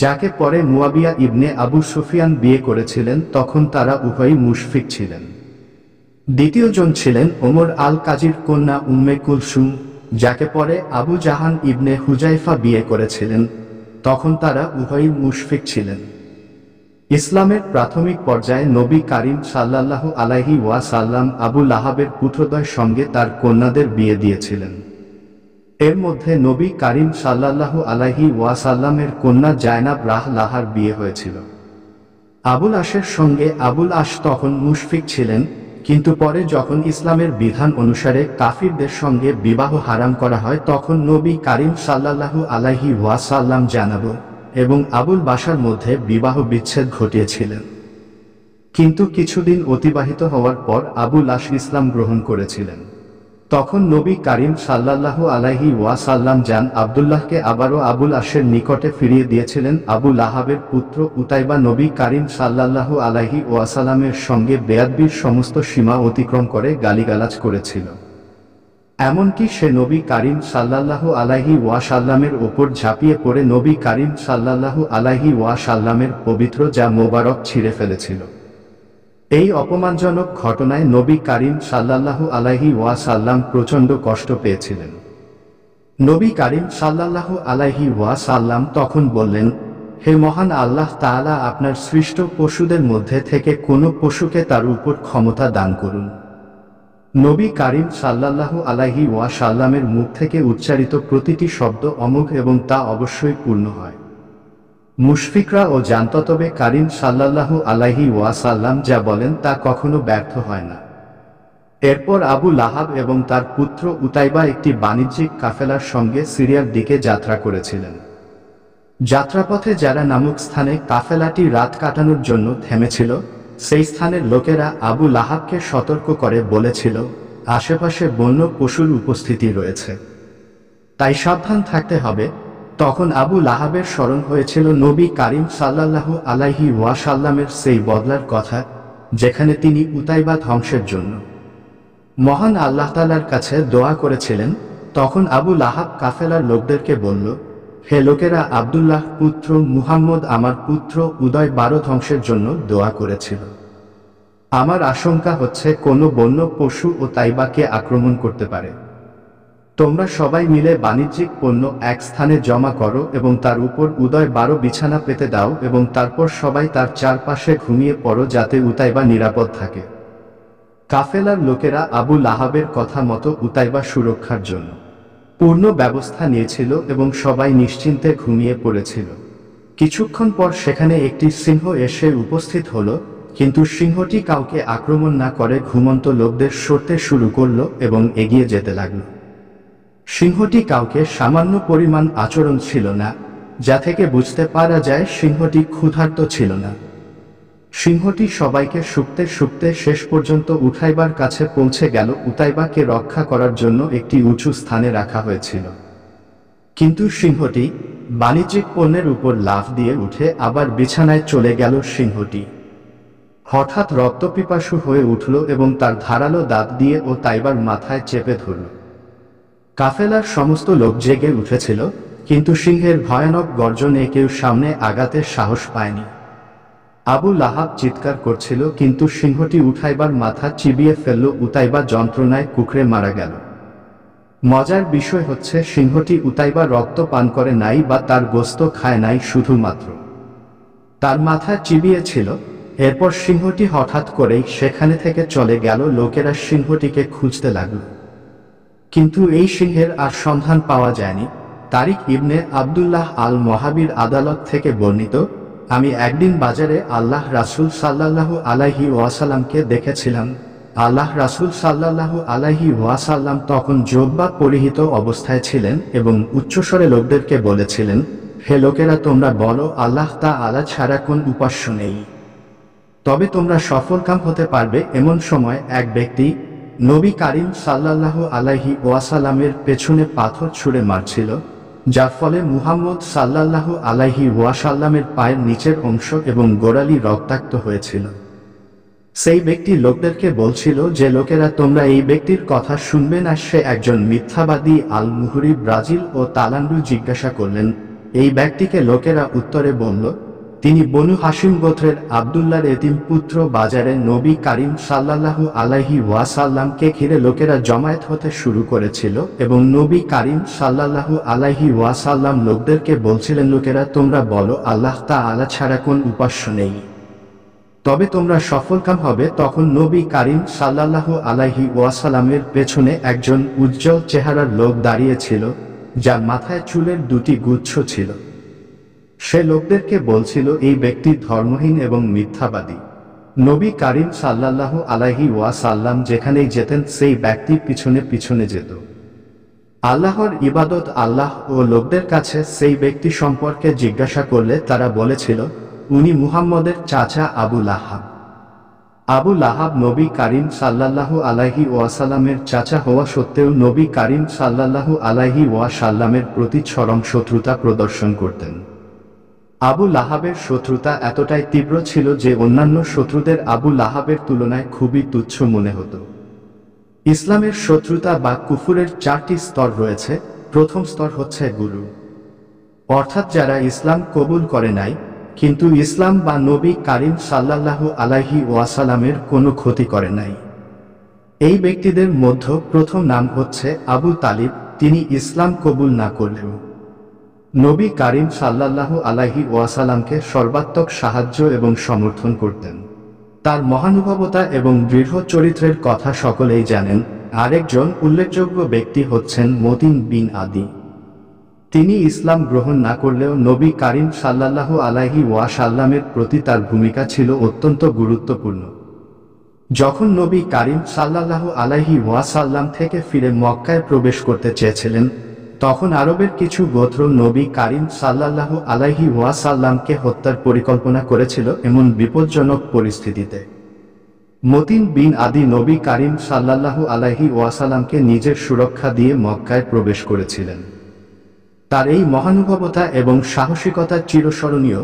Speaker 1: যাকে পরে মুয়াবিয়া ইবনে আবু সুফিয়ান বিয়ে করেছিলেন। তখন তারা উভয়ই মুশফিক ছিলেন। দ্বিতীয়জন ছিলেন ওমর আল কাজির কন্যা উম্মে কুলসুম, যাকে পরে আবু জাহান ইবনে হুজাইফা বিয়ে করেছিলেন। তখন তারা উভয়ই মুশফিক ছিলেন। ইসলামের প্রাথমিক পর্যায়ে নবী কারীম সাল্লাল্লাহু আলাইহি ওয়াসাল্লাম আবু লাহাবের পুত্রদ্বয়ের সঙ্গে তার কন্যাদের বিয়ে দিয়েছিলেন। এর মধ্যে নবী কারীম সাল্লাল্লাহু আলাইহি ওয়াসাল্লামের কন্যা জায়নাব লাহার বিয়ে হয়েছিল। আবুল আশের সঙ্গে আবুল আশ তখন মুশফিক ছিলেন, কিন্তু পরে যখন ইসলামের বিধান অনুসারে কাফিরদের সঙ্গে বিবাহ হারাম করা হয় তখন নবী কারীম সাল্লাল্লাহু আলাইহি ওয়াসাল্লাম জানাব এবং আবুল বাশার মধ্যে বিবাহ বিচ্ছেদ ঘটিয়েছিলেন। কিন্তু কিছুদিন অতিবাহিত হওয়ার পর আবুল আশ ইসলাম গ্রহণ করেছিলেন। তখন নবী কারীম সাল্লাল্লাহু আলাইহি ওয়াসাল্লাম জান আব্দুল্লাহকে আবারও আবুল আশের নিকটে ফিরিয়ে দিয়েছিলেন। আবু লাহাবের পুত্র উতাইবা নবী কারীম সাল্লাল্লাহু আলাইহি ওয়াসাল্লামের সঙ্গে বেয়াদবির সমস্ত সীমা অতিক্রম করে গালিগালাজ করেছিল। এমনকি সে নবী কারীম সাল্লাল্লাহু আলাইহি ওয়াসাল্লামের ওপর ঝাঁপিয়ে পড়ে নবী কারীম সাল্লাল্লাহু আলাইহি ওয়াসাল্লামের পবিত্র যা মোবারক ছিঁড়ে ফেলেছিল। এই অপমানজনক ঘটনায় নবী কারীম সাল্লাল্লাহু আলাইহি ওয়াসাল্লাম প্রচণ্ড কষ্ট পেয়েছিলেন। নবী কারীম সাল্লাল্লাহু আলাইহি ওয়াসাল্লাম তখন বললেন, হে মহান আল্লাহ তাআলা, আপনার সৃষ্ট পশুদের মধ্যে থেকে কোনো পশুকে তার উপর ক্ষমতা দান করুন। নবী কারীম সাল্লাল্লাহু আলাইহি ওয়াসাল্লামের মুখ থেকে উচ্চারিত প্রতিটি শব্দ অমোঘ এবং তা অবশ্যই পূর্ণ হয়। মুশফিকরা ও জানত, তবে কারীম সাল্লাল্লাহু আলাইহি ওয়াসাল্লাম যা বলেন তা কখনো ব্যর্থ হয় না। এরপর আবু লাহাব এবং তার পুত্র উতাইবা একটি বাণিজ্যিক কাফেলার সঙ্গে সিরিয়ার দিকে যাত্রা করেছিলেন। যাত্রাপথে যারা নামক স্থানে কাফেলাটি রাত কাটানোর জন্য থেমেছিল, সেই স্থানের লোকেরা আবু লাহাবকে সতর্ক করে বলেছিল, আশেপাশে বন্য পশুর উপস্থিতি রয়েছে, তাই সাবধান থাকতে হবে। তখন আবু লাহাবের স্মরণ হয়েছিল নবী কারীম সাল্লাল্লাহু আলাইহি ওয়াসাল্লামের সেই বদলার কথা, যেখানে তিনি উতাইবা ধ্বংসের জন্য মহান আল্লাহ তাআলার কাছে দোয়া করেছিলেন। তখন আবু লাহাব কাফেলার লোকদেরকে বলল, হে লোকেরা, আব্দুল্লাহ পুত্র মুহাম্মদ আমার পুত্র উদয় 12 ধ্বংসের জন্য দোয়া করেছিল। আমার আশঙ্কা হচ্ছে কোনো বন্য পশু ও তাইবাকে আক্রমণ করতে পারে। তোমরা সবাই মিলে বাণিজ্যিক পণ্য এক স্থানে জমা করো এবং তার উপর উদয় 12 বিছানা পেতে দাও এবং তারপর সবাই তার চারপাশে ঘুমিয়ে পড়ো যাতে উতাইবা নিরাপদ থাকে। কাফেলার লোকেরা আবু লাহাবের কথা মতো উতাইবা সুরক্ষার জন্য পূর্ণ ব্যবস্থা নিয়েছিল এবং সবাই নিশ্চিন্তে ঘুমিয়ে পড়েছিল। কিছুক্ষণ পর সেখানে একটি সিংহ এসে উপস্থিত হলো, কিন্তু সিংহটি কাউকে আক্রমণ না করে ঘুমন্ত লোকদের সরতে শুরু করলো এবং এগিয়ে যেতে লাগলো। সিংহটি কাউকে সামান্য পরিমাণ আচরণ ছিল না, যা থেকে বুঝতে পারা যায় সিংহটি ক্ষুধার্ত ছিল না। সিংহটি সবাইকে শুকতে শুকতে শেষ পর্যন্ত উতাইবার কাছে পৌঁছে গেল। উতাইবাকে রক্ষা করার জন্য একটি উঁচু স্থানে রাখা হয়েছিল, কিন্তু সিংহটি বাণিজ্যিক পণ্যের উপর লাফ দিয়ে উঠে আবার বিছানায় চলে গেল। সিংহটি হঠাৎ রক্তপিপাসু হয়ে উঠল এবং তার ধারালো দাঁত দিয়ে উতাইবার মাথায় চেপে ধরল। কাফেলার সমস্ত লোক জেগে উঠেছিল, কিন্তু সিংহের ভয়ানক গর্জনে কেউ সামনে আগাতে সাহস পায়নি। আবু লাহাব চিৎকার করছিল, কিন্তু সিংহটি উতাইবার মাথা চিবিয়ে ফেলল। উতাইবা যন্ত্রণায় কুঁকড়ে মারা গেল। মজার বিষয় হচ্ছে, সিংহটি উতাইবার রক্ত পান করে নাই বা তার গোশত খায় নাই, শুধুমাত্র তার মাথা চিবিয়েছিল। এরপর সিংহটি হঠাৎ করেই সেখানে থেকে চলে গেল। লোকেরা সিংহটিকে খুঁজতে লাগল, কিন্তু এই সিংহের আর সন্ধান পাওয়া যায়নি। তারিক ইবনে আব্দুল্লাহ আল মহাবির আদালত থেকে বর্ণিত, আমি একদিন বাজারে আল্লাহ রাসূল সাল্লাল্লাহু আলাইহি ওয়াসাল্লামকে দেখেছিলাম। আল্লাহ রাসূল সাল্লাল্লাহু আলাইহি ওয়াসাল্লাম তখন জুব্বা পরিহিত অবস্থায় ছিলেন এবং উচ্চস্বরে লোকদেরকে বলেছিলেন, হে লোকেরা, তোমরা বলো আল্লাহ তাআলা ছাড়া কোন উপাস্য নেই, তবে তোমরা সফলকাম হতে পারবে। এমন সময় এক ব্যক্তি নবী কারীম সাল্লাল্লাহু আলাইহি ওয়াসাল্লামের পেছনে পাথর ছুঁড়ে মারছিল, যার ফলে মুহাম্মদ সাল্লাল্লাহু আলাইহি ওয়াসাল্লামের পায়ের নিচের অংশ এবং গোড়ালি রক্তাক্ত হয়েছিল। সেই ব্যক্তি লোকদেরকে বলছিল যে, লোকেরা, তোমরা এই ব্যক্তির কথা শুনবে না, সে একজন মিথ্যাবাদী। আল মুহরি ব্রাজিল ও তালান্ডু জিজ্ঞাসা করলেন, এই ব্যক্তিকে? লোকেরা উত্তরে বলল, তিনি বনু হাশিম গোত্রের আব্দুল্লাহর এতিম পুত্র। বাজারে নবী কারীম সাল্লাল্লাহু আলাইহি ওয়াসাল্লামকে ঘিরে লোকেরা জমায়েত হতে শুরু করেছিল এবং নবী কারীম সাল্লাল্লাহু আলাইহি ওয়াসাল্লাম লোকদেরকে বলছিলেন, লোকেরা, তোমরা বলো আল্লাহ তাআলা ছাড়া কোন উপাস্য নেই, তবে তোমরা সফলকাম হবে। তখন নবী কারীম সাল্লাল্লাহু আলাইহি ওয়াসাল্লামের পেছনে একজন উজ্জ্বল চেহারার লোক দাঁড়িয়েছিল, যার মাথায় চুলের 2টি গুচ্ছ ছিল। সে লোকদেরকে বলছিল, এই ব্যক্তি ধর্মহীন এবং মিথ্যাবাদী। নবী কারীম সাল্লাল্লাহু আলাইহি ওয়াসাল্লাম যেখানেই যেতেন, সেই ব্যক্তির পিছনে পিছনে যেত। আল্লাহর ইবাদত আল্লাহ ও লোকদের কাছে সেই ব্যক্তি সম্পর্কে জিজ্ঞাসা করলে তারা বলেছিল, উনি মুহাম্মদের চাচা আবু লাহাব। আবু লাহাব নবী কারীম সাল্লাল্লাহু আলাইহি ওয়াসাল্লামের চাচা হওয়া সত্ত্বেও নবী কারীম সাল্লাল্লাহু আলাইহি ওয়াসাল্লামের প্রতি চরম শত্রুতা প্রদর্শন করতেন। আবু লাহাবের শত্রুতা এতটাই তীব্র ছিল যে অন্যান্য শত্রুদের আবু লাহাবের তুলনায় খুবই তুচ্ছ মনে হতো। ইসলামের শত্রুতা বা কুফুরের 4টি স্তর রয়েছে। প্রথম স্তর হচ্ছে গুরু, অর্থাৎ যারা ইসলাম কবুল করে নাই, কিন্তু ইসলাম বা নবী কারীম সাল্লাল্লাহু আলাইহি ওয়াসাল্লামের কোনো ক্ষতি করে নাই। এই ব্যক্তিদের মধ্যে প্রথম নাম হচ্ছে আবু তালিব। তিনি ইসলাম কবুল না করলেও নবী কারীম সাল্লাল্লাহু আলাইহি ওয়াসাল্লামকে সর্বাত্মক সাহায্য এবং সমর্থন করতেন। তার মহানুভবতা এবং দৃঢ় চরিত্রের কথা সকলেই জানেন। আরেকজন উল্লেখযোগ্য ব্যক্তি হচ্ছেন মতিন বিন আদি। তিনি ইসলাম গ্রহণ না করলেও নবী কারীম সাল্লাল্লাহু আলাইহি ওয়াসাল্লামের প্রতি তার ভূমিকা ছিল অত্যন্ত গুরুত্বপূর্ণ। যখন নবী কারীম সাল্লাল্লাহু আলাইহি ওয়াসাল্লাম থেকে ফিরে মক্কায় প্রবেশ করতে চেয়েছিলেন, তখন আরবের কিছু গোত্র নবী কারীম সাল্লাল্লাহু আলাইহি ওয়াসাল্লামকে হত্যার পরিকল্পনা করেছিল। এমন বিপজ্জনক পরিস্থিতিতে মতিন বিন আদি নবী কারীম সাল্লাল্লাহু আলাইহি ওয়াসাল্লামকে নিজের সুরক্ষা দিয়ে মক্কায় প্রবেশ করেছিলেন। তার এই মহানুভবতা এবং সাহসিকতা চিরস্মরণীয়।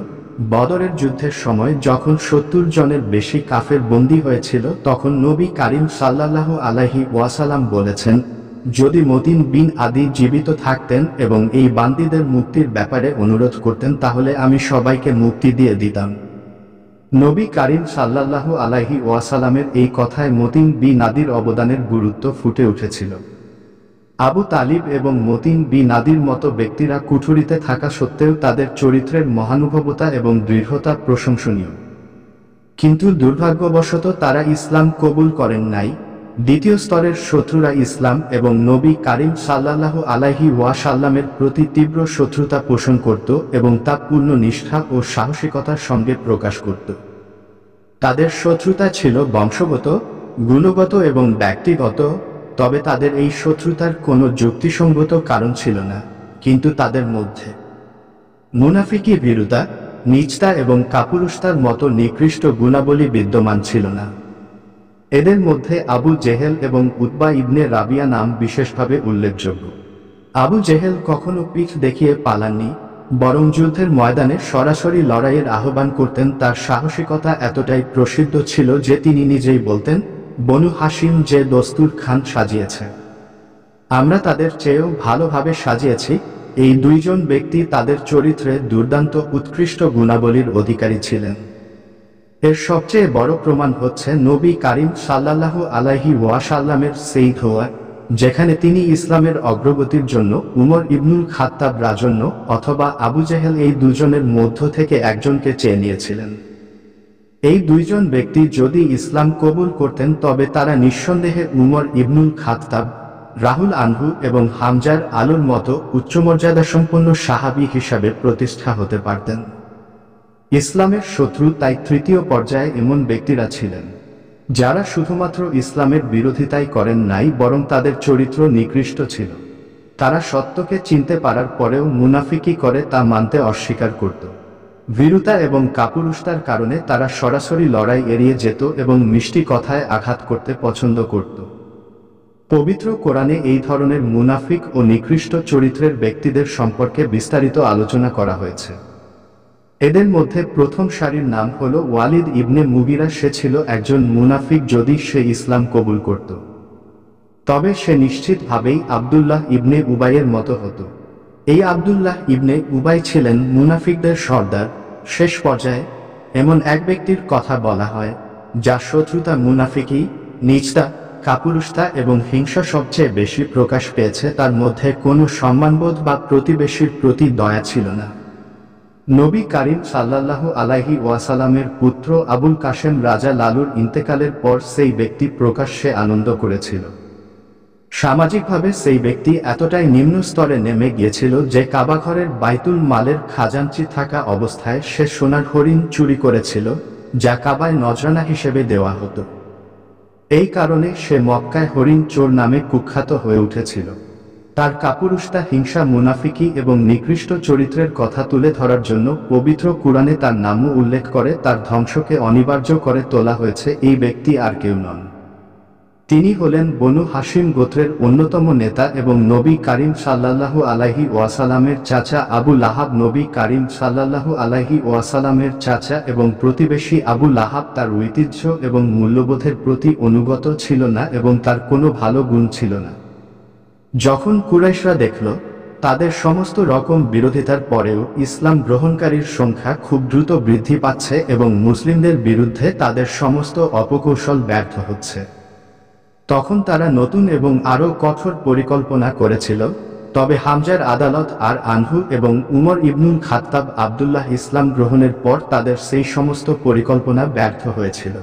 Speaker 1: বদরের যুদ্ধের সময় যখন ৭০ জনের বেশি কাফের বন্দী হয়েছিল, তখন নবী কারীম সাল্লাল্লাহু আলাইহি ওয়াসাল্লাম বলেছেন, যদি মতিন বিন আদি জীবিত থাকতেন এবং এই বান্দীদের মুক্তির ব্যাপারে অনুরোধ করতেন, তাহলে আমি সবাইকে মুক্তি দিয়ে দিতাম। নবী কারীম সাল্লাল্লাহু আলাইহি ওয়াসাল্লামের এই কথায় মতিন বিন আদির অবদানের গুরুত্ব ফুটে উঠেছিল। আবু তালিব এবং মতিন বিন আদির মতো ব্যক্তিরা কুঠুরিতে থাকা সত্ত্বেও তাদের চরিত্রের মহানুভবতা এবং দৃঢ়তা প্রশংসনীয়। কিন্তু দুর্ভাগ্যবশত তারা ইসলাম কবুল করেন নাই। দ্বিতীয় স্তরের শত্রুরা ইসলাম এবং নবী কারীম সাল্লাল্লাহু আলাইহি ওয়াসাল্লামের প্রতি তীব্র শত্রুতা পোষণ করত এবং তা পূর্ণ নিষ্ঠা ও সাহসিকতার সঙ্গে প্রকাশ করত। তাদের শত্রুতা ছিল বংশগত, গুণগত এবং ব্যক্তিগত, তবে তাদের এই শত্রুতার কোনো যুক্তিসঙ্গত কারণ ছিল না। কিন্তু তাদের মধ্যে মুনাফিকি, ভীরুতা, নীচতা এবং কাপুরুষতার মতো নিকৃষ্ট গুণাবলী বিদ্যমান ছিল না। এদের মধ্যে আবু জেহেল এবং উতবা ইবনে রাবিয়া নাম বিশেষভাবে উল্লেখযোগ্য। আবু জেহেল কখনো পিঠ দেখিয়ে পালাননি, বরং যুদ্ধের ময়দানে সরাসরি লড়াইয়ের আহ্বান করতেন। তার সাহসিকতা এতটাই প্রসিদ্ধ ছিল যে তিনি নিজেই বলতেন, বনু হাশিম যে দস্তুর খান সাজিয়েছে, আমরা তাদের চেয়েও ভালোভাবে সাজিয়েছি। এই দুইজন ব্যক্তি তাদের চরিত্রে দুর্দান্ত উৎকৃষ্ট গুণাবলীর অধিকারী ছিলেন। এর সবচেয়ে বড় প্রমাণ হচ্ছে নবী কারীম সাল্লাল্লাহু আলাইহি ওয়াসাল্লামের সেই ধোয়া, যেখানে তিনি ইসলামের অগ্রগতির জন্য উমর ইবনুল খাত্তাব রাজন্য অথবা আবু জেহেল এই দুজনের মধ্য থেকে একজনকে চেয়ে নিয়েছিলেন। এই দুইজন ব্যক্তি যদি ইসলাম কবুল করতেন, তবে তারা নিঃসন্দেহে উমর ইবনুল খাত্তাব, রাহুল আনহু এবং হামজার আলুর মতো উচ্চমর্যাদাসম্পন্ন সাহাবী হিসাবে প্রতিষ্ঠা হতে পারতেন। ইসলামের শত্রু তাই তৃতীয় পর্যায়ে এমন ব্যক্তিরা ছিলেন যারা শুধুমাত্র ইসলামের বিরোধিতাই করেন নাই, বরং তাদের চরিত্র নিকৃষ্ট ছিল। তারা সত্যকে চিনতে পারার পরেও মুনাফিকি করে তা মানতে অস্বীকার করত। ভীরুতা এবং কাপুরুষতার কারণে তারা সরাসরি লড়াই এড়িয়ে যেত এবং মিষ্টি কথায় আঘাত করতে পছন্দ করত। পবিত্র কোরআনে এই ধরনের মুনাফিক ও নিকৃষ্ট চরিত্রের ব্যক্তিদের সম্পর্কে বিস্তারিত আলোচনা করা হয়েছে। এদের মধ্যে প্রথম সারির নাম হল ওয়ালিদ ইবনে মুগিরা। সে ছিল একজন মুনাফিক যদি সে ইসলাম কবুল করত, তবে সে নিশ্চিতভাবেই আব্দুল্লাহ ইবনে উবাইয়ের মতো হতো। এই আব্দুল্লাহ ইবনে উবাই ছিলেন মুনাফিকদের সর্দার। শেষ পর্যায়ে এমন এক ব্যক্তির কথা বলা হয় যার শত্রুতা, মুনাফিকি, নীচতা, কাপুরুষতা এবং হিংসা সবচেয়ে বেশি প্রকাশ পেয়েছে। তার মধ্যে কোনো সম্মানবোধ বা প্রতিবেশীর প্রতি দয়া ছিল না। নবী কারীম সাল্লাল্লাহু আলাইহি ওয়াসাল্লামের পুত্র আবুল কাশেম রাজা লালুর ইন্তেকালের পর সেই ব্যক্তি প্রকাশ্যে আনন্দ করেছিল। সামাজিকভাবে সেই ব্যক্তি এতটাই নিম্ন স্তরে নেমে গিয়েছিল যে কাবাঘরের বাইতুল মালের খাজাঞ্চি থাকা অবস্থায় সে সোনার হরিণ চুরি করেছিল, যা কাবায় নজরানা হিসেবে দেওয়া হতো। এই কারণে সে মক্কায় হরিণ চোর নামে কুখ্যাত হয়ে উঠেছিল। তার কাপুরুষতা, হিংসা, মুনাফিকি এবং নিকৃষ্ট চরিত্রের কথা তুলে ধরার জন্য পবিত্র কুরআনে তার নামও উল্লেখ করে তার ধ্বংসকে অনিবার্য করে তোলা হয়েছে। এই ব্যক্তি আর কেউ নন, তিনি হলেন বনু হাশিম গোত্রের অন্যতম নেতা এবং নবী কারীম সাল্লাল্লাহু আলাইহি ওয়াসাল্লামের চাচা আবু লাহাব। নবী কারীম সাল্লাল্লাহু আলাইহি ওয়াসাল্লামের চাচা এবং প্রতিবেশী আবু লাহাব তার ঐতিহ্য এবং মূল্যবোধের প্রতি অনুগত ছিল না এবং তার কোনো ভালো গুণ ছিল না। যখন কুরাইশরা দেখল তাদের সমস্ত রকম বিরোধিতার পরেও ইসলাম গ্রহণকারীর সংখ্যা খুব দ্রুত বৃদ্ধি পাচ্ছে এবং মুসলিমদের বিরুদ্ধে তাদের সমস্ত অপকৌশল ব্যর্থ হচ্ছে, তখন তারা নতুন এবং আরও কঠোর পরিকল্পনা করেছিল। তবে হামজার আদালত আর আনহু এবং উমর ইবনুল খাত্তাব আব্দুল্লাহ ইসলাম গ্রহণের পর তাদের সেই সমস্ত পরিকল্পনা ব্যর্থ হয়েছিল।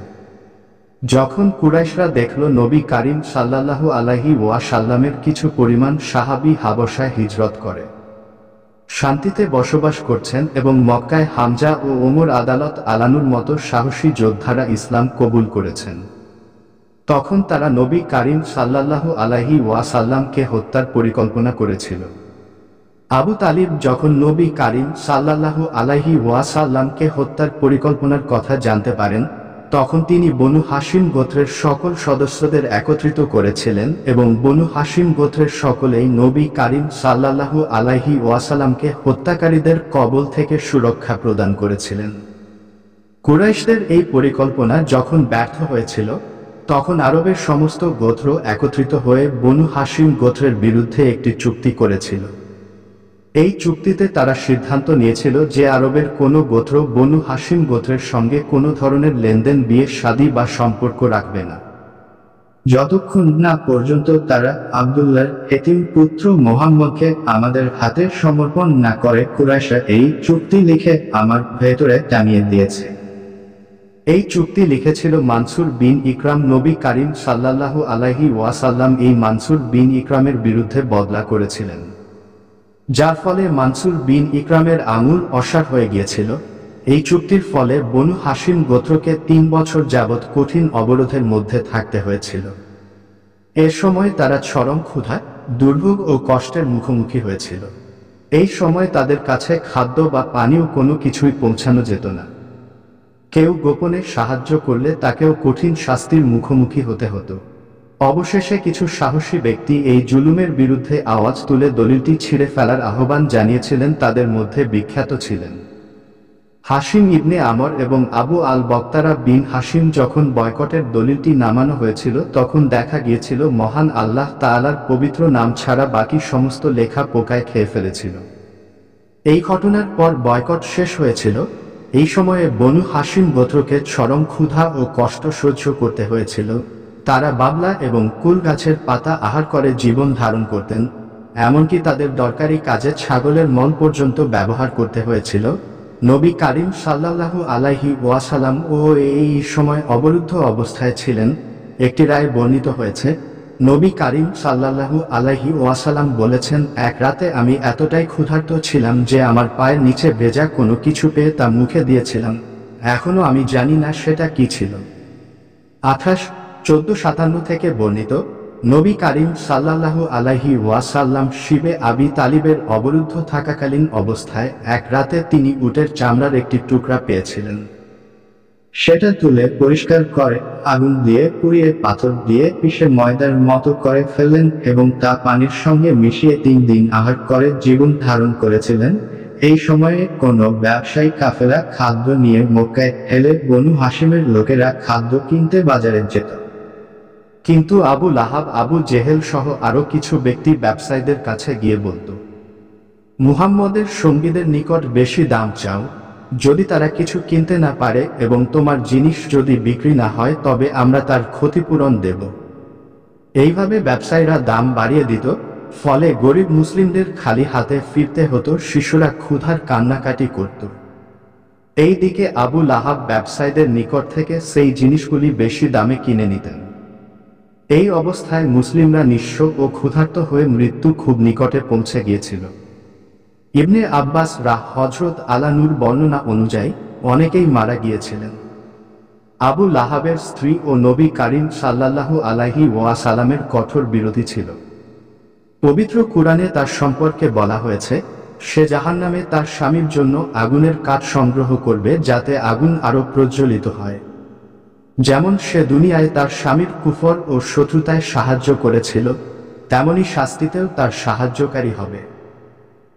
Speaker 1: যখন কুরাইশরা দেখল নবী কারীম সাল্লাল্লাহু আলাইহি ওয়াসাল্লামের কিছু পরিমাণ সাহাবী হাবশায় হিজরত করে শান্তিতে বসবাস করছেন এবং মক্কায় হামজা ও ওমর আদালত আলানুর মতো সাহসী যোদ্ধারা ইসলাম কবুল করেছেন, তখন তারা নবী কারীম সাল্লাল্লাহু আলাইহি ওয়াসাল্লামকে হত্যার পরিকল্পনা করেছিল। আবু তালিব যখন নবী কারীম সাল্লাল্লাহু আলাইহি ওয়াসাল্লামকে হত্যার পরিকল্পনার কথা জানতে পারেন, তখন তিনি বনু হাশিম গোত্রের সকল সদস্যদের একত্রিত করেছিলেন এবং বনু হাশিম গোত্রের সকলেই নবী কারীম সাল্লাল্লাহু আলাইহি ওয়াসাল্লামকে হত্যাকারীদের কবল থেকে সুরক্ষা প্রদান করেছিলেন। কুরাইশদের এই পরিকল্পনা যখন ব্যর্থ হয়েছিল, তখন আরবের সমস্ত গোত্র একত্রিত হয়ে বনু হাশিম গোত্রের বিরুদ্ধে একটি চুক্তি করেছিল। এই চুক্তিতে তারা সিদ্ধান্ত নিয়েছিল যে আরবের কোনো গোত্র বনু হাশিম গোত্রের সঙ্গে কোনো ধরনের লেনদেন, বিয়ে শাদী বা সম্পর্ক রাখবে না,
Speaker 2: যতক্ষণ না পর্যন্ত তারা আব্দুল্লাহর এতিম পুত্র মুহাম্মদকে আমাদের হাতে সমর্পণ না করে। কুরাইশরা এই চুক্তি লিখে আমার ভেতরে টানিয়ে দিয়েছে।
Speaker 1: এই চুক্তি লিখেছিল মানসুর বিন ইকরাম। নবী কারীম সাল্লাল্লাহু আলাইহি ওয়াসাল্লাম এই মানসুর বিন ইকরামের বিরুদ্ধে বদলা করেছিলেন, যার ফলে মানসুর বিন ইকরামের আঙুল অসাড় হয়ে গিয়েছিল। এই চুক্তির ফলে বনু হাশিম গোত্রকে 3 বছর যাবৎ কঠিন অবরোধের মধ্যে থাকতে হয়েছিল। এ সময় তারা চরম ক্ষুধা, দুর্ভোগ ও কষ্টের মুখোমুখি হয়েছিল। এই সময় তাদের কাছে খাদ্য বা পানীয় কোনো কিছুই পৌঁছানো যেত না। কেউ গোপনে সাহায্য করলে তাকেও কঠিন শাস্তির মুখোমুখি হতে হতো। অবশেষে কিছু সাহসী ব্যক্তি এই জুলুমের বিরুদ্ধে আওয়াজ তুলে দলিলটি ছিঁড়ে ফেলার আহ্বান জানিয়েছিলেন। তাদের মধ্যে বিখ্যাত ছিলেন হাশিম ইবনে আমর এবং আবু আল বক্তারা বিন হাশিম। যখন বয়কটের দলিলটি নামানো হয়েছিল, তখন দেখা গিয়েছিল মহান আল্লাহ তাআলার পবিত্র নাম ছাড়া বাকি সমস্ত লেখা পোকায় খেয়ে ফেলেছিল। এই ঘটনার পর বয়কট শেষ হয়েছিল। এই সময়ে বনু হাশিম গোত্রকে চরম ক্ষুধা ও কষ্ট সহ্য করতে হয়েছিল। তারা বাবলা এবং কুল গাছের পাতা আহার করে জীবন ধারণ করতেন, এমনকি তাদের দরকারি কাজে ছাগলের মল পর্যন্ত ব্যবহার করতে হয়েছিল। নবী কারীম সাল্লাল্লাহু আলাইহি ওয়াসাল্লাম ও এই সময় অবরুদ্ধ অবস্থায় ছিলেন। একটি রায় বর্ণিত হয়েছে, নবী কারীম সাল্লাল্লাহু আলাইহি ওয়াসাল্লাম বলেছেন, এক রাতে আমি এতটাই ক্ষুধার্ত ছিলাম যে আমার পায়ের নিচে ভেজা কোনো কিছু পেয়ে তা মুখে দিয়েছিলাম, এখনো আমি জানি না সেটা কি ছিল। 1457 থেকে বর্ণিত, নবী কারীম সাল্লাল্লাহু আলাইহি ওয়াসাল্লাম শিবে আবি তালিবের অবরুদ্ধ থাকাকালীন অবস্থায় এক রাতে তিনি উটের চামড়ার একটি টুকরা পেয়েছিলেন।
Speaker 2: সেটা তুলে পরিষ্কার করে আগুন দিয়ে পুড়িয়ে পাথর দিয়ে পিষে ময়দার মতো করে ফেললেন এবং তা পানির সঙ্গে মিশিয়ে 3 দিন আহার করে জীবন ধারণ করেছিলেন। এই সময়ে কোনো ব্যবসায়ী কাফেলা খাদ্য নিয়ে মক্কায় এলে বনু হাশিমের লোকেরা খাদ্য কিনতে বাজারে যেত।
Speaker 1: কিন্তু আবু লাহাব, আবু জেহেল সহ আরও কিছু ব্যক্তি ব্যবসায়ীদের কাছে গিয়ে বলত, মুহাম্মদের সঙ্গীদের নিকট বেশি দাম চাও, যদি তারা কিছু কিনতে না পারে এবং তোমার জিনিস যদি বিক্রি না হয় তবে আমরা তার ক্ষতিপূরণ দেব। এইভাবে ব্যবসায়ীরা দাম বাড়িয়ে দিত, ফলে গরিব মুসলিমদের খালি হাতে ফিরতে হতো, শিশুরা ক্ষুধার কান্নাকাটি করত। এই দিকে আবু লাহাব ব্যবসায়ীদের নিকট থেকে সেই জিনিসগুলি বেশি দামে কিনে নিতেন। এই অবস্থায় মুসলিমরা নিঃস্ব ও ক্ষুধার্ত হয়ে মৃত্যু খুব নিকটে পৌঁছে গিয়েছিল। ইবনে আব্বাস হযরত আলানুর বর্ণনা অনুযায়ী অনেকেই মারা গিয়েছিলেন। আবু লাহাবের স্ত্রী ও নবী কারীম সাল্লাল্লাহু আলাইহি ওয়াসাল্লামের কঠোর বিরোধী ছিল। পবিত্র কুরআনে তার সম্পর্কে বলা হয়েছে, সে জাহান্নামে তার স্বামীর জন্য আগুনের কাঠ সংগ্রহ করবে যাতে আগুন আরো প্রজ্বলিত হয়। যেমন সে দুনিয়ায় তার স্বামীর কুফর ও শত্রুতায় সাহায্য করেছিল, তেমনি শাস্তিতেও তার সাহায্যকারী হবে।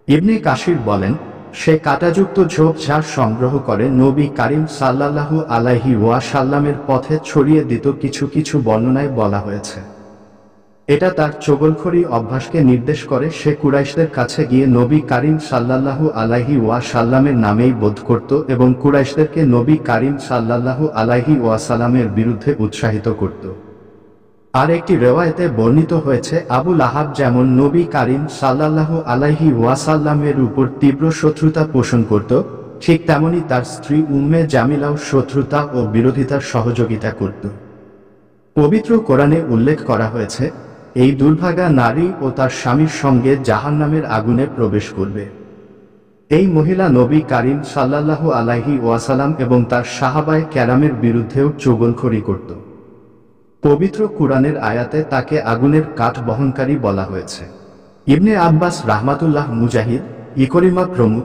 Speaker 1: ইবনে কাসির বলেন, সে কাঁটাযুক্ত ঝোপঝাড় সংগ্রহ করে নবী কারীম সাল্লাল্লাহু আলাইহি ওয়াসাল্লামের পথে ছড়িয়ে দিত। কিছু কিছু বর্ণনায় বলা হয়েছে এটা তার চগলখড়ি অভ্যাসকে নির্দেশ করে। সে কুরাইশদের কাছে গিয়ে নবী কারীম সাল্লাল্লাহু আলাইহি ওয়াসাল্লামের নামেই বোধ করত এবং কুরাইশদেরকে নবী কারীম সাল্লাল্লাহু আলাইহি ওয়াসাল্লামের বিরুদ্ধে উৎসাহিত করত। আর একটি রেওয়ায়েতে বর্ণিত হয়েছে, আবু লাহাব যেমন নবী কারীম সাল্লাল্লাহু আলাইহি ওয়াসাল্লামের উপর তীব্র শত্রুতা পোষণ করত, ঠিক তেমনি তার স্ত্রী উম্মে জামিলাও শত্রুতা ও বিরোধিতার সহযোগিতা করত। পবিত্র কোরআনে উল্লেখ করা হয়েছে, এই দুর্ভাগা নারী ও তার স্বামীর সঙ্গে জাহান্নামের আগুনে প্রবেশ করবে। এই মহিলা নবী কারীম সাল্লাল্লাহু আলাইহি ওয়াসাল্লাম এবং তার সাহাবায়ে কেরামের বিরুদ্ধেও চগলখড়ি করত। পবিত্র কুরআনের আয়াতে তাকে আগুনের কাঠ বহনকারী বলা হয়েছে। ইবনে আব্বাস রাহমাতুল্লাহ, মুজাহিদ, ইকরিমা প্রমুখ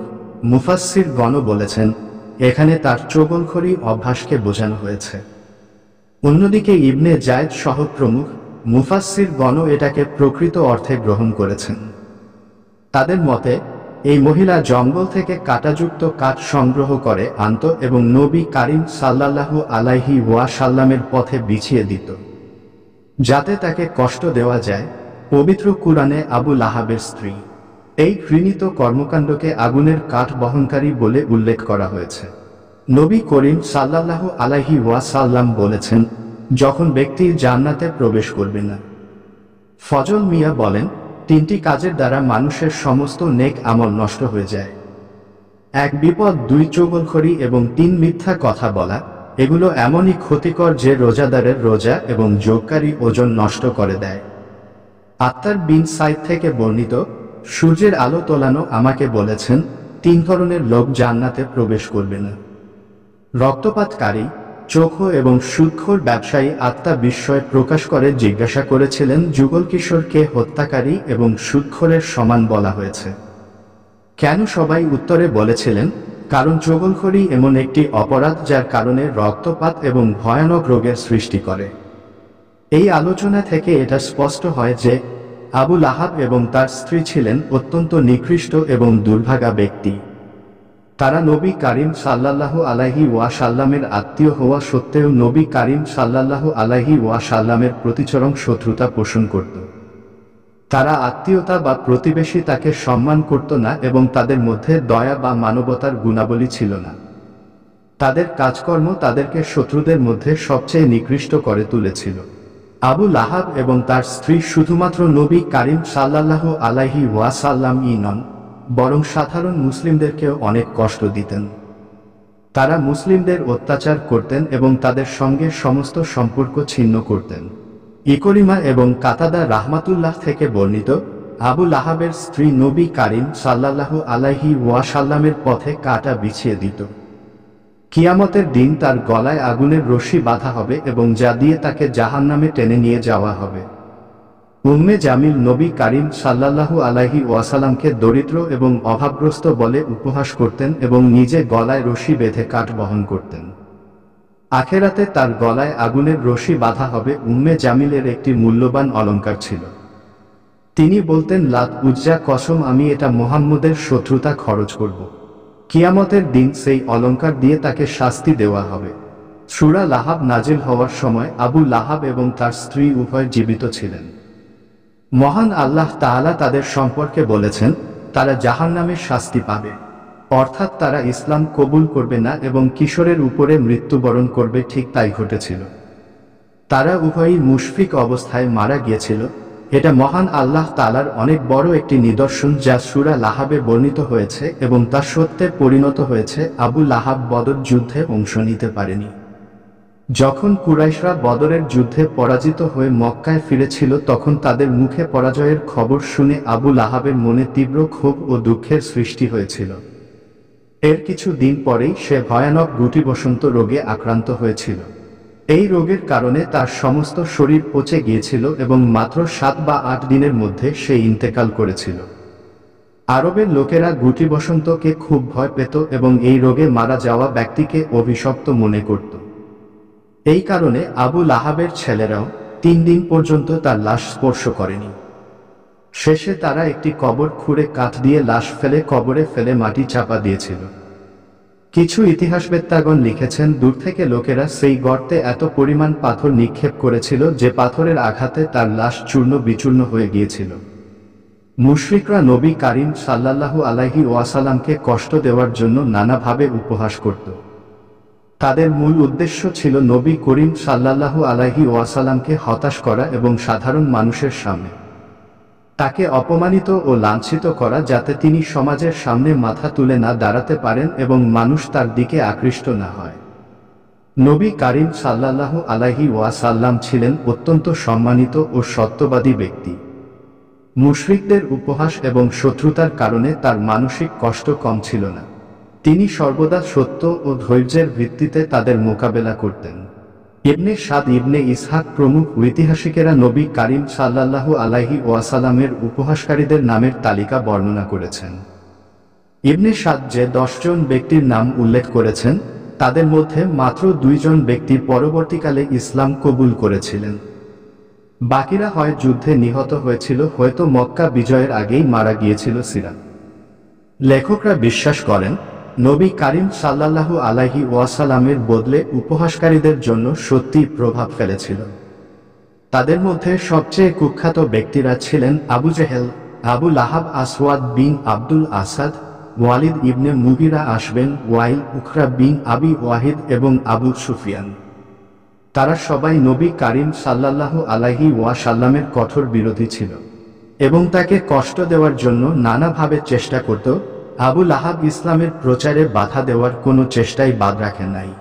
Speaker 1: মুফাসসির গণ বলেছেন, এখানে তার চগলখড়ি অভ্যাসকে বোঝানো হয়েছে। অন্যদিকে ইবনে জায়েদ সহ প্রমুখ মুফাসসির গণ এটাকে প্রকৃত অর্থে গ্রহণ করেছেন। তাদের মতে এই মহিলা জঙ্গল থেকে কাঁটাযুক্ত কাঠ সংগ্রহ করে আনত এবং নবী কারীম সাল্লাল্লাহু আলাইহি ওয়াসাল্লামের পথে বিছিয়ে দিত, যাতে তাকে কষ্ট দেওয়া যায়। পবিত্র কুরআনে আবু লাহাবের স্ত্রী এই ঘৃণিত কর্মকাণ্ডকে আগুনের কাঠ বহনকারী বলে উল্লেখ করা হয়েছে। নবী করিম সাল্লাল্লাহু আলাইহি ওয়াসাল্লাম বলেছেন, যখন ব্যক্তি জান্নাতে প্রবেশ করবে না। ফজল মিয়া বলেন, তিনটি কাজের দ্বারা মানুষের সমস্ত নেক আমল নষ্ট হয়ে যায়। এক বিপদ, দুই চুগলখড়ি এবং তিন মিথ্যা কথা বলা। এগুলো এমনই ক্ষতিকর যে রোজাদারের রোজা এবং যোগকারী ওজন নষ্ট করে দেয়। আত্মার বিন সাইদ থেকে বর্ণিত, সূর্যের আলো তোলানো আমাকে বলেছেন, তিন ধরনের লোক জান্নাতে প্রবেশ করবে না: রক্তপাতকারী, চোখো এবং সুদখোর ব্যবসায়ী। আত্মা বিস্ময় প্রকাশ করে জিজ্ঞাসা করেছিলেন, যুগল কিশোরকে হত্যাকারী এবং সুদখোরের সমান বলা হয়েছে কেন? সবাই উত্তরে বলেছিলেন, কারণ চুগলখড়ি এমন একটি অপরাধ যার কারণে রক্তপাত এবং ভয়ানক রোগের সৃষ্টি করে। এই আলোচনা থেকে এটা স্পষ্ট হয় যে আবু লাহাব এবং তার স্ত্রী ছিলেন অত্যন্ত নিকৃষ্ট এবং দুর্ভাগা ব্যক্তি। তারা নবী কারীম সাল্লাল্লাহু আলাইহি ওয়াসাল্লামের আত্মীয় হওয়া সত্ত্বেও নবী কারীম সাল্লাল্লাহু আলাইহি ওয়াসাল্লামের প্রতি চরম শত্রুতা পোষণ করত। তারা আত্মীয়তা বা প্রতিবেশী তাকে সম্মান করত না এবং তাদের মধ্যে দয়া বা মানবতার গুণাবলী ছিল না। তাদের কাজকর্ম তাদেরকে শত্রুদের মধ্যে সবচেয়ে নিকৃষ্ট করে তুলেছিল। আবু লাহাব এবং তার স্ত্রী শুধুমাত্র নবী কারীম সাল্লাল্লাহু আলাইহি ওয়াসাল্লামই নন, বরং সাধারণ মুসলিমদেরকেও অনেক কষ্ট দিতেন। তারা মুসলিমদের অত্যাচার করতেন এবং তাদের সঙ্গে সমস্ত সম্পর্ক ছিন্ন করতেন। ইকরিমা এবং কাতাদা রাহমাতুল্লাহ থেকে বর্ণিত, আবু লাহাবের স্ত্রী নবী কারীম সাল্লাল্লাহু আলাইহি ওয়াসাল্লামের পথে কাঁটা বিছিয়ে দিত। কিয়ামতের দিন তার গলায় আগুনের রশি বাঁধা হবে এবং যা দিয়ে তাকে জাহান্নামে টেনে নিয়ে যাওয়া হবে। উম্মে জামিল নবী কারীম সাল্লাল্লাহু আলাইহি ওয়াসাল্লামকে দরিদ্র এবং অভাবগ্রস্ত বলে উপহাস করতেন এবং নিজে গলায় রশি বেঁধে কাঠ বহন করতেন। আখেরাতে তার গলায় আগুনের রশি বাঁধা হবে। উম্মে জামিলের একটি মূল্যবান অলংকার ছিল। তিনি বলতেন, লাত উজ্জা কসম, আমি এটা মুহাম্মদের শত্রুতা খরচ করব। কিয়ামতের দিন সেই অলংকার দিয়ে তাকে শাস্তি দেওয়া হবে। সূরা লাহাব নাজিল হওয়ার সময় আবু লাহাব এবং তার স্ত্রী উভয় জীবিত ছিলেন। মহান আল্লাহ তাআলা তাদের সম্পর্কে বলেছেন, তারা জাহান্নামের শাস্তি পাবে, অর্থাৎ তারা ইসলাম কবুল করবে না এবং কিশোরের উপরে মৃত্যুবরণ করবে। ঠিক তাই ঘটেছিল। তারা উভয়ই মুশফিক অবস্থায় মারা গিয়েছিল। এটা মহান আল্লাহ তাআলার অনেক বড় একটি নিদর্শন যা সূরা লাহাবে বর্ণিত হয়েছে এবং তা সত্যে পরিণত হয়েছে। আবু লাহাব বদর যুদ্ধে অংশ নিতে পারেনি। যখন কুরাইশরা বদরের যুদ্ধে পরাজিত হয়ে মক্কায় ফিরেছিল, তখন তাদের মুখে পরাজয়ের খবর শুনে আবু লাহাবের মনে তীব্র ক্ষোভ ও দুঃখের সৃষ্টি হয়েছিল। এর কিছু দিন পরেই সে ভয়ানক গুটিবসন্ত রোগে আক্রান্ত হয়েছিল। এই রোগের কারণে তার সমস্ত শরীর পচে গিয়েছিল এবং মাত্র 7 বা 8 দিনের মধ্যে সে ইন্তেকাল করেছিল। আরবের লোকেরা গুটিবসন্তকে খুব ভয় পেত এবং এই রোগে মারা যাওয়া ব্যক্তিকে অভিশপ্ত মনে করত। এই কারণে আবু লাহাবের ছেলেরাও 3 দিন পর্যন্ত তার লাশ স্পর্শ করেনি। শেষে তারা একটি কবর খুঁড়ে কাঠ দিয়ে লাশ ফেলে কবরে ফেলে মাটি চাপা দিয়েছিল। কিছু ইতিহাসবেত্তাগণ লিখেছেন, দূর থেকে লোকেরা সেই গর্তে এত পরিমাণ পাথর নিক্ষেপ করেছিল যে পাথরের আঘাতে তার লাশ চূর্ণ বিচূর্ণ হয়ে গিয়েছিল। মুশরিকরা নবী কারীম সাল্লাল্লাহু আলাইহি ওয়াসাল্লামকে কষ্ট দেওয়ার জন্য নানাভাবে উপহাস করত। তাদের মূল উদ্দেশ্য ছিল নবী করিম সাল্লাল্লাহু আলাইহি ওয়াসাল্লামকে হতাশ করা এবং সাধারণ মানুষের সামনে তাকে অপমানিত ও লাঞ্ছিত করা, যাতে তিনি সমাজের সামনে মাথা তুলে না দাঁড়াতে পারেন এবং মানুষ তার দিকে আকৃষ্ট না হয়। নবী কারীম সাল্লাল্লাহু আলাইহি ওয়াসাল্লাম ছিলেন অত্যন্ত সম্মানিত ও সত্যবাদী ব্যক্তি। মুশরিকদের উপহাস এবং শত্রুতার কারণে তার মানসিক কষ্ট কম ছিল না। তিনি সর্বদা সত্য ও ধৈর্যের ভিত্তিতে তাদের মোকাবেলা করতেন। ইবনে সাদ, ইবনে ইসহাক প্রমুখ ঐতিহাসিকেরা নবী কারীম সাল্লাল্লাহু আলাইহি ওয়াসাল্লামের উপহাসকারীদের নামের তালিকা বর্ণনা করেছেন। ইবনে সাদ যে 10 জন ব্যক্তির নাম উল্লেখ করেছেন তাদের মধ্যে মাত্র 2 জন ব্যক্তি পরবর্তীকালে ইসলাম কবুল করেছিলেন। বাকিরা হয় যুদ্ধে নিহত হয়েছিল, হয়তো মক্কা বিজয়ের আগেই মারা গিয়েছিল। সিরাত লেখকরা বিশ্বাস করেন নবী করিম সাল্লাল্লাহু আলাইহি ওয়াসাল্লামের বদলে উপহাসকারীদের জন্য সত্যিই প্রভাব ফেলেছিল। তাদের মধ্যে সবচেয়ে কুখ্যাত ব্যক্তিরা ছিলেন আবু জেহেল, আবু লাহাব, আসওয়াদ বিন আব্দুল আসাদ, ওয়ালিদ ইবনে মুগিরা, আশবেন ওয়াইল, উখরা বিন আবি ওয়াহিদ এবং আবু সুফিয়ান। তারা সবাই নবী করিম সাল্লাল্লাহু আলাইহি ওয়াসাল্লামের কঠোর বিরোধী ছিল এবং তাকে কষ্ট দেওয়ার জন্য নানাভাবে চেষ্টা করত। আবু লাহাব ইসলামের প্রচারে বাধা দেওয়ার কোনো চেষ্টাই বাদ রাখেন নাই।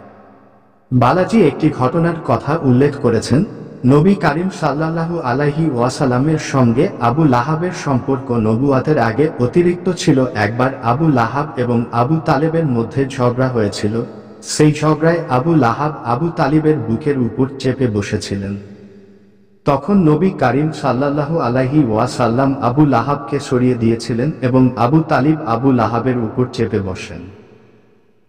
Speaker 1: বালাজি একটি ঘটনার কথা উল্লেখ করেছেন, নবী করিম সাল্লাল্লাহু আলাইহি ওয়াসাল্লামের সঙ্গে আবু লাহাবের সম্পর্ক নবুয়াতের আগে অতিরিক্ত ছিল। একবার আবু লাহাব এবং আবু তালেবের মধ্যে ঝগড়া হয়েছিল। সেই ঝগড়ায় আবু লাহাব আবু তালিবের বুকের উপর চেপে বসেছিলেন। তখন নবী করিম সাল্লাল্লাহু আলাইহি ওয়াসাল্লাম আবু লাহাবকে সরিয়ে দিয়েছিলেন এবং আবু তালিব আবু লাহাবের উপর চেপে বসেন।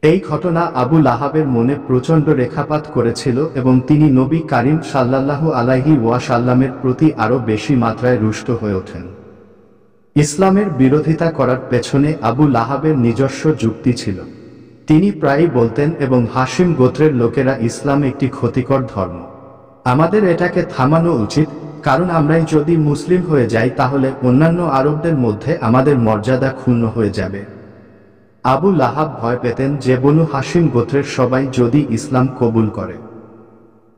Speaker 1: এই ঘটনা আবু লাহাবের মনে প্রচণ্ড রেখাপাত করেছিল এবং তিনি নবী করিম সাল্লাল্লাহু আলাইহি ওয়াসাল্লামের প্রতি আরও বেশি মাত্রায় রুষ্ট হয়ে ওঠেন। ইসলামের বিরোধিতা করার পেছনে আবু লাহাবের নিজস্ব যুক্তি ছিল। তিনি প্রায়ই বলতেন এবং হাশিম গোত্রের লোকেরা ইসলাম একটি ক্ষতিকর ধর্ম, আমাদের এটাকে থামানো উচিত, কারণ আমরাই যদি মুসলিম হয়ে যাই তাহলে অন্যান্য আরবদের মধ্যে আমাদের মর্যাদা ক্ষুণ্ণ হয়ে যাবে। আবু লাহাব ভয় পেতেন যে বনু হাশিম গোত্রের সবাই যদি ইসলাম কবুল করে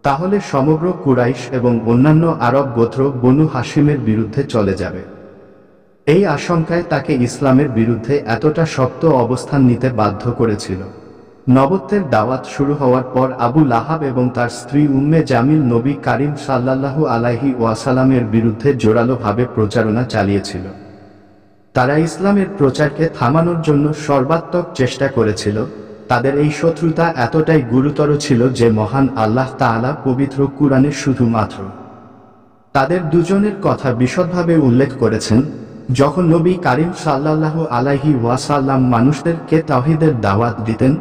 Speaker 1: তাহলে সমগ্র কুরাইশ এবং অন্যান্য আরব গোত্র বনু হাশিমের বিরুদ্ধে চলে যাবে। এই আশঙ্কায় তাকে ইসলামের বিরুদ্ধে এতটা শক্ত অবস্থান নিতে বাধ্য করেছিল। নবুওয়াতের দাওয়াত শুরু হওয়ার পর আবু লাহাব এবং তার স্ত্রী উম্মে জামিল নবী করিম সাল্লাল্লাহু আলাইহি ওয়াসাল্লামের বিরুদ্ধে জোরালোভাবে প্রচারণা চালিয়েছিল। তারা ইসলামের প্রচারকে থামানোর জন্য সর্বাত্মক চেষ্টা করেছিল। তাদের এই শত্রুতা এতটাই গুরুতর ছিল যে মহান আল্লাহ তাআলা পবিত্র কুরআনে শুধুমাত্র তাদের দুজনের কথা বিশদভাবে উল্লেখ করেছেন। যখন নবী করিম সাল্লাল্লাহু আলাইহি ওয়াসাল্লাম মানুষদেরকে তাওহীদের দাওয়াত দিতেন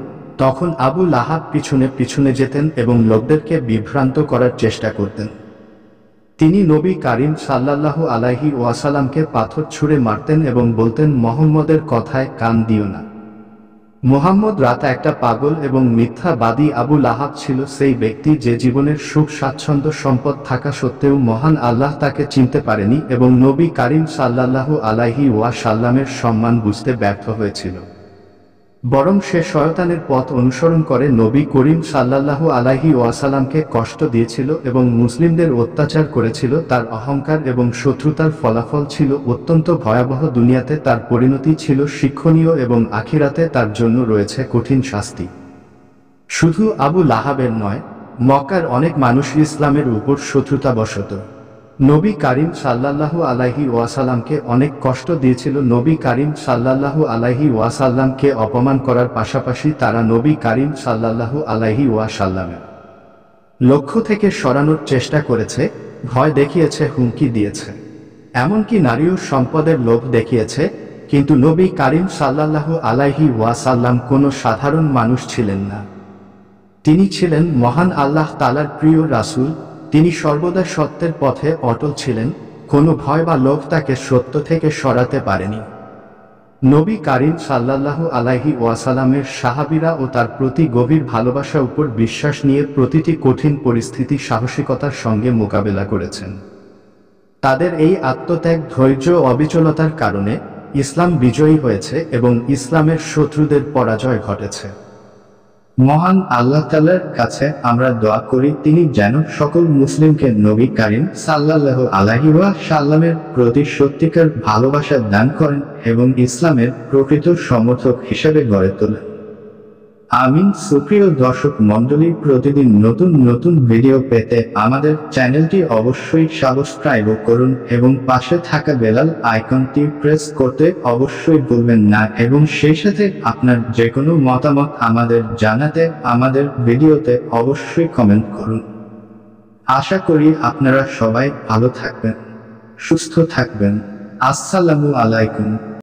Speaker 1: তখন আবু লাহাব পিছনে পিছনে যেতেন এবং লোকদেরকে বিভ্রান্ত করার চেষ্টা করতেন। তিনি নবী করিম সাল্লাল্লাহু আলাইহি ওয়াসাল্লামকে পাথর ছুঁড়ে মারতেন এবং বলতেন, মুহাম্মদের কথায় কান দিও না। মুহাম্মদ রাত একটা পাগল এবং মিথ্যাবাদী। আবু লাহাব ছিল সেই ব্যক্তি যে জীবনের সুখ স্বাচ্ছন্দ্য সম্পদ থাকা সত্ত্বেও মহান আল্লাহ তাকে চিনতে পারেনি এবং নবী করিম সাল্লাল্লাহু আলাইহি ওয়াসাল্লামের সম্মান বুঝতে ব্যর্থ হয়েছিল। বরং সে শয়তানের পথ অনুসরণ করে নবী করিম সাল্লাল্লাহু আলাইহি ওয়াসাল্লামকে কষ্ট দিয়েছিল এবং মুসলিমদের অত্যাচার করেছিল। তার অহংকার এবং শত্রুতার ফলাফল ছিল অত্যন্ত ভয়াবহ। দুনিয়াতে তার পরিণতি ছিল শিক্ষণীয় এবং আখিরাতে তার জন্য রয়েছে কঠিন শাস্তি। শুধু আবু লাহাবের নয়, মক্কার অনেক মানুষ ইসলামের উপর শত্রুতাবশত নবী করিম সাল্লাল্লাহু আলাইহি ওয়াসাল্লামকে অনেক কষ্ট দিয়েছিল। নবী করিম সাল্লাল্লাহু আলাইহি ওয়াসাল্লামকে অপমান করার পাশাপাশি তারা নবী করিম সাল্লাল্লাহু আলাইহি ওয়াসাল্লামের লক্ষ্য থেকে সরানোর চেষ্টা করেছে, ভয় দেখিয়েছে, হুমকি দিয়েছে, এমনকি নারী ও সম্পদের লোভ দেখিয়েছে। কিন্তু নবী করিম সাল্লাল্লাহু আলাইহি ওয়াসাল্লাম কোনো সাধারণ মানুষ ছিলেন না। তিনি ছিলেন মহান আল্লাহ তাআলার প্রিয় রাসূল। তিনি সর্বদা সত্যের পথে অটল ছিলেন। কোনো ভয় বা লোভ তাকে সত্য থেকে সরাতে পারেনি। নবী করিম সাল্লাল্লাহু আলাইহি ওয়াসাল্লামের সাহাবীরা ও তার প্রতি গভীর ভালোবাসা উপর বিশ্বাস নিয়ে প্রতিটি কঠিন পরিস্থিতি সাহসিকতার সঙ্গে মোকাবেলা করেছেন। তাদের এই আত্মত্যাগ, ধৈর্য ও অবিচলতার কারণে ইসলাম বিজয়ী হয়েছে এবং ইসলামের শত্রুদের পরাজয় ঘটেছে।
Speaker 2: মহান আল্লাহ তাআলার কাছে আমরা দোয়া করি তিনি যেন সকল মুসলিমকে নবী করিম সাল্লাল্লাহু আলাইহি ওয়াসাল্লামের প্রতি সত্যিকার ভালোবাসা দান করেন এবং ইসলামের প্রকৃত সমর্থক হিসেবে গড়ে তোলেন। আমিন। সুপ্রিয় দর্শক মণ্ডলী, প্রতিদিন নতুন নতুন ভিডিও পেতে আমাদের চ্যানেলটি অবশ্যই সাবস্ক্রাইব করুন এবং পাশে থাকা বেল আইকনটি প্রেস করতে অবশ্যই ভুলবেন না এবং সেই সাথে আপনার যে কোনো মতামত আমাদের জানাতে আমাদের ভিডিওতে অবশ্যই কমেন্ট করুন। আশা করি আপনারা সবাই ভালো থাকবেন, সুস্থ থাকবেন। আসসালামু আলাইকুম।